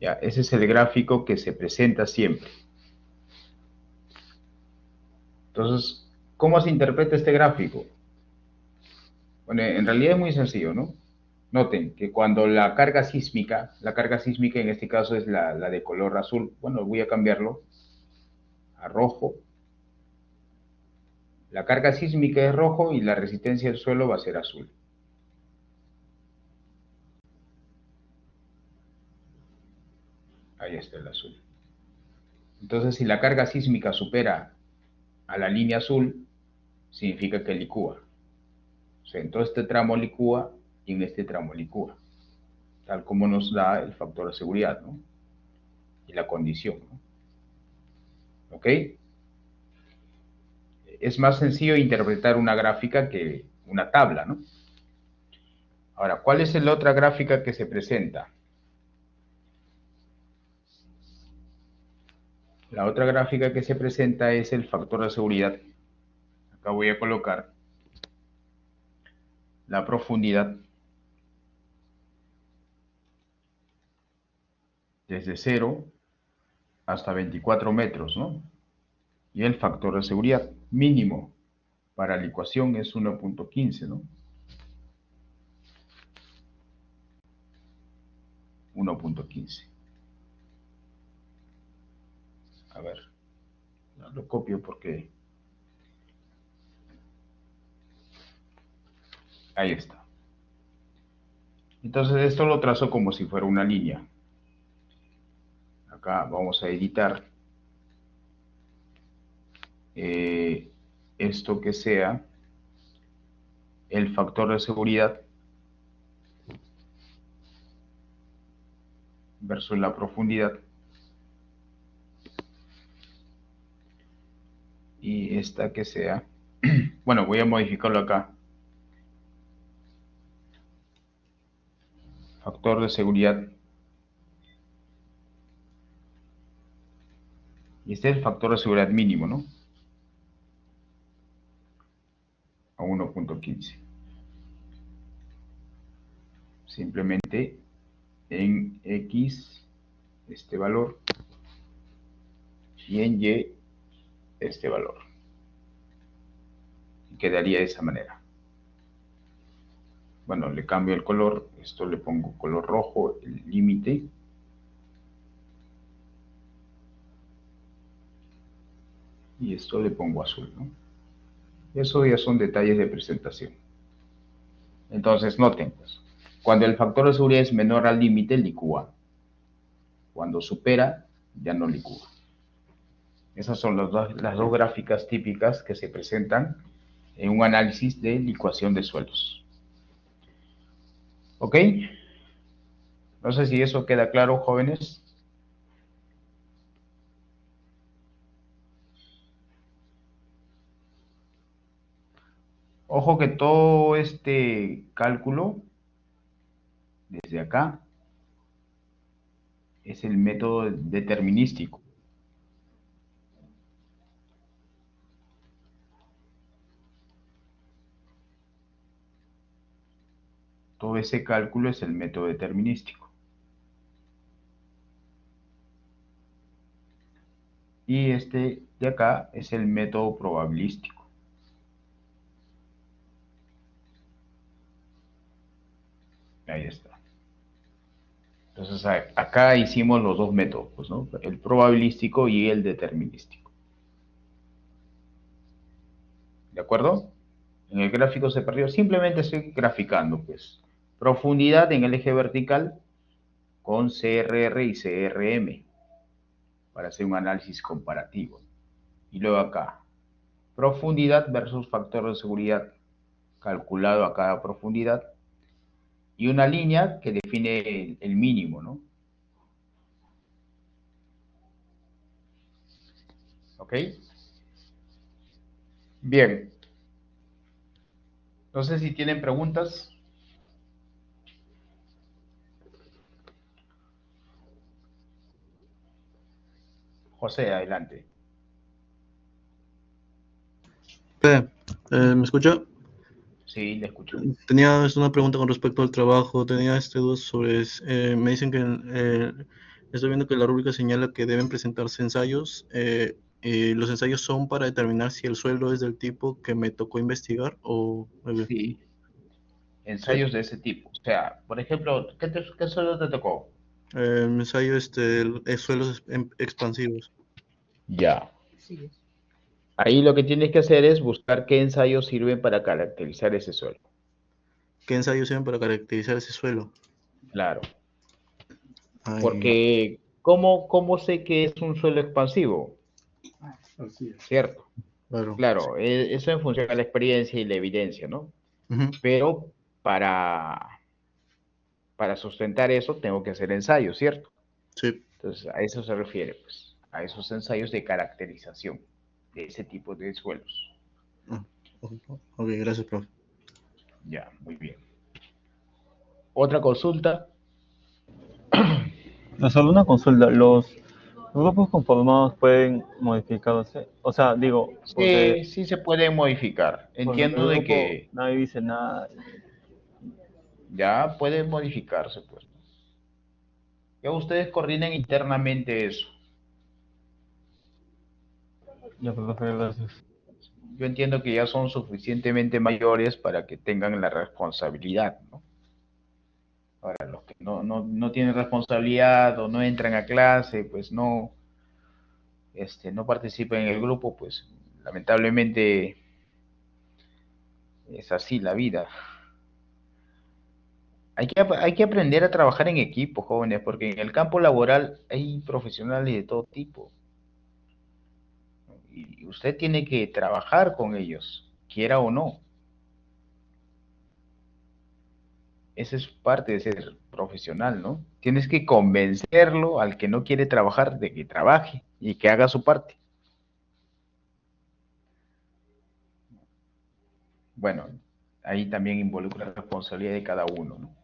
Ya, ese es el gráfico que se presenta siempre. Entonces, ¿cómo se interpreta este gráfico? Bueno, en realidad es muy sencillo, ¿no? Noten que cuando la carga sísmica en este caso es la de color azul, bueno, voy a cambiarlo a rojo. La carga sísmica es rojo y la resistencia del suelo va a ser azul. Ahí está el azul. Entonces, si la carga sísmica supera a la línea azul, significa que licúa. O sea, en todo este tramo licúa y en este tramo licúa. Tal como nos da el factor de seguridad, ¿no? Y la condición, ¿no? ¿Ok? Es más sencillo interpretar una gráfica que una tabla, ¿no? Ahora, ¿cuál es la otra gráfica que se presenta? La otra gráfica que se presenta es el factor de seguridad. Acá voy a colocar la profundidad desde 0 hasta 24 metros, ¿no? Y el factor de seguridad mínimo para licuación es 1.15, ¿no? 1.15. A ver, lo copio porque ahí está. Entonces esto lo trazo como si fuera una línea. Acá vamos a editar esto que sea el factor de seguridad versus la profundidad. Y esta que sea, bueno, voy a modificarlo acá. Factor de seguridad. Y este es el factor de seguridad mínimo, ¿no? 415. Simplemente en X este valor y en Y este valor. Y quedaría de esa manera. Bueno, le cambio el color, esto le pongo color rojo, el límite. Y esto le pongo azul, ¿no? Eso ya son detalles de presentación. Entonces, noten, pues, cuando el factor de seguridad es menor al límite, licúa. Cuando supera, ya no licúa. Esas son las dos gráficas típicas que se presentan en un análisis de licuación de suelos. ¿Ok? No sé si eso queda claro, jóvenes. Ojo que todo este cálculo, desde acá, es el método determinístico. Todo ese cálculo es el método determinístico. Y este de acá es el método probabilístico. Ahí está. Entonces acá hicimos los dos métodos, pues, ¿no? El probabilístico y el determinístico. ¿De acuerdo? En el gráfico se perdió. Simplemente estoy graficando, pues. Profundidad en el eje vertical con CRR y CRM para hacer un análisis comparativo. Y luego acá, profundidad versus factor de seguridad calculado a cada profundidad y una línea que define el mínimo, ¿no? ¿Ok? Bien. No sé si tienen preguntas. José, adelante. ¿Me escucha? Sí, le escucho. Tenía una pregunta con respecto al trabajo. Tenía dudas sobre, me dicen que estoy viendo que la rúbrica señala que deben presentarse ensayos. Y los ensayos son para determinar si el suelo es del tipo que me tocó investigar o... Sí, ensayos de ese tipo. O sea, por ejemplo, ¿qué suelo te tocó? ensayo suelos expansivos. Ya. Ahí lo que tienes que hacer es buscar qué ensayos sirven para caracterizar ese suelo. ¿Qué ensayos sirven para caracterizar ese suelo? Claro. Ay, Porque, ¿cómo sé que es un suelo expansivo? ¿Cierto? claro. Claro, eso en función de la experiencia y la evidencia, ¿no? Ujú. Pero para sustentar eso tengo que hacer ensayos, ¿cierto? Sí. Entonces, a eso se refiere, pues, a esos ensayos de caracterización de ese tipo de suelos. Ah, ok, gracias, profe. Ya, muy bien. Otra consulta. Solo una consulta, ¿los grupos conformados pueden modificarse? O sea, digo, Sí, sí se pueden modificar. porque en Entiendo el de grupo que nadie dice nada. ya pueden modificarse, pues. Ya ustedes coordinen internamente eso. Ya, profe, gracias. Yo entiendo que ya son suficientemente mayores para que tengan la responsabilidad, ¿no? Ahora, los que no tienen responsabilidad o no entran a clase, pues no participan en el grupo, pues lamentablemente es así la vida. Hay que aprender a trabajar en equipo, jóvenes, porque en el campo laboral hay profesionales de todo tipo. Y usted tiene que trabajar con ellos, quiera o no. Esa es parte de ser profesional, ¿no? Tienes que convencerlo al que no quiere trabajar de que trabaje y que haga su parte. Bueno, ahí también involucra la responsabilidad de cada uno, ¿no?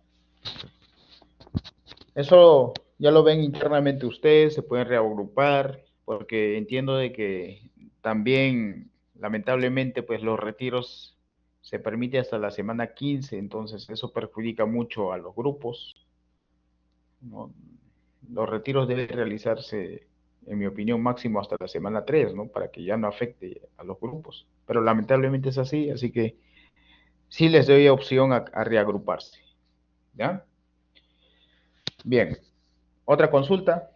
Eso ya lo ven internamente ustedes, se pueden reagrupar, porque entiendo de que también, lamentablemente, pues los retiros se permite hasta la semana 15, entonces eso perjudica mucho a los grupos, ¿no? Los retiros deben realizarse, en mi opinión, máximo hasta la semana 3, ¿no? Para que ya no afecte a los grupos. Pero lamentablemente es así que sí les doy opción a reagruparse, ¿ya? Bien, otra consulta.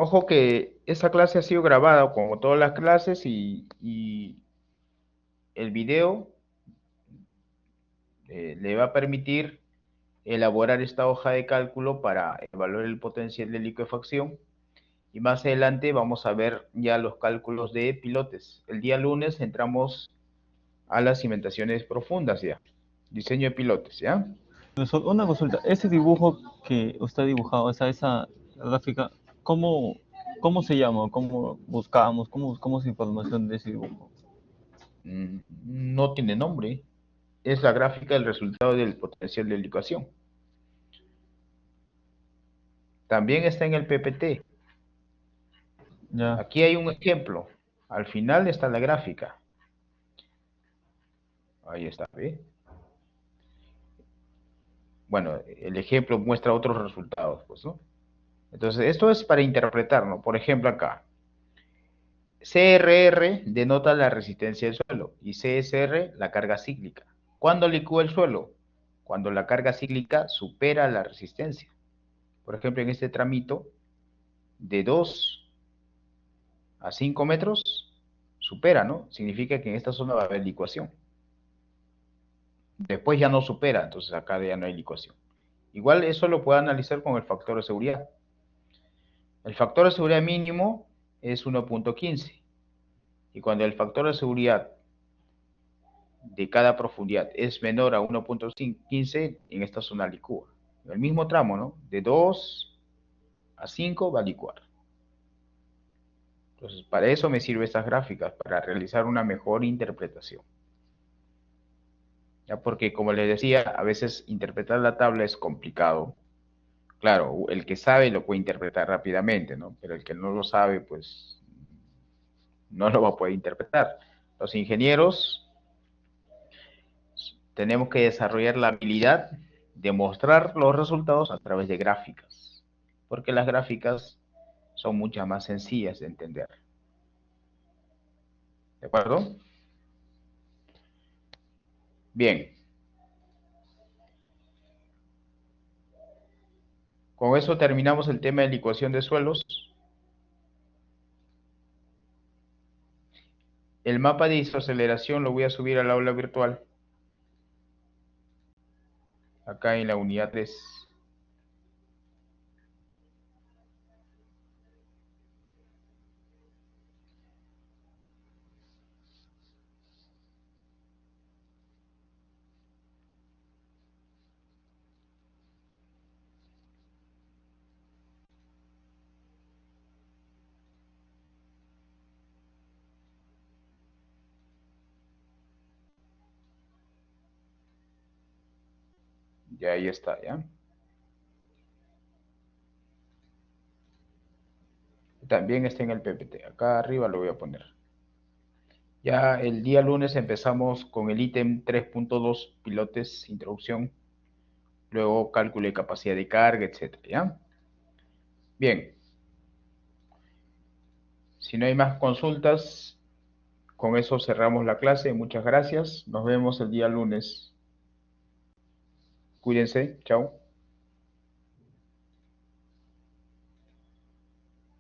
Ojo que esa clase ha sido grabada como todas las clases y el video le va a permitir elaborar esta hoja de cálculo para evaluar el potencial de liquefacción. Y más adelante vamos a ver ya los cálculos de pilotes. El día lunes entramos a las cimentaciones profundas ya. Diseño de pilotes, ¿ya? Profesor, una consulta. Ese dibujo que usted ha dibujado, esa gráfica, ¿cómo se llama? ¿Cómo buscamos? ¿Cómo buscamos información de ese dibujo? No tiene nombre. Es la gráfica del resultado del potencial de licuación. También está en el PPT. Ya. Aquí hay un ejemplo. Al final está la gráfica. Ahí está, ¿ve? Bueno, el ejemplo muestra otros resultados, pues, ¿no? Entonces, esto es para interpretar, ¿no? Por ejemplo, acá. CRR denota la resistencia del suelo y CSR la carga cíclica. ¿Cuándo licúa el suelo? Cuando la carga cíclica supera la resistencia. Por ejemplo, en este tramito, de 2 a 5 metros, supera, ¿no? Significa que en esta zona va a haber licuación. Después ya no supera, entonces acá ya no hay licuación. Igual eso lo puede analizar con el factor de seguridad. El factor de seguridad mínimo es 1.15. Y cuando el factor de seguridad de cada profundidad es menor a 1.15, en esta zona licúa. En el mismo tramo, ¿no? De 2 a 5 va a licuar. Entonces, para eso me sirven estas gráficas, para realizar una mejor interpretación. ¿Ya? Porque, como les decía, a veces interpretar la tabla es complicado. Claro, el que sabe lo puede interpretar rápidamente, ¿no? Pero el que no lo sabe, pues, no lo va a poder interpretar. Los ingenieros tenemos que desarrollar la habilidad de mostrar los resultados a través de gráficas, porque las gráficas son mucho más sencillas de entender. ¿De acuerdo? Bien. Con eso terminamos el tema de licuación de suelos. El mapa de isoaceleración lo voy a subir al aula virtual. Acá en la unidad 3. Ya ahí está, ¿ya? También está en el PPT. Acá arriba lo voy a poner. Ya el día lunes empezamos con el ítem 3.2, pilotes, introducción. Luego cálculo de capacidad de carga, etcétera, ¿ya? Bien. Si no hay más consultas, con eso cerramos la clase. Muchas gracias. Nos vemos el día lunes. Cuídense. Chao.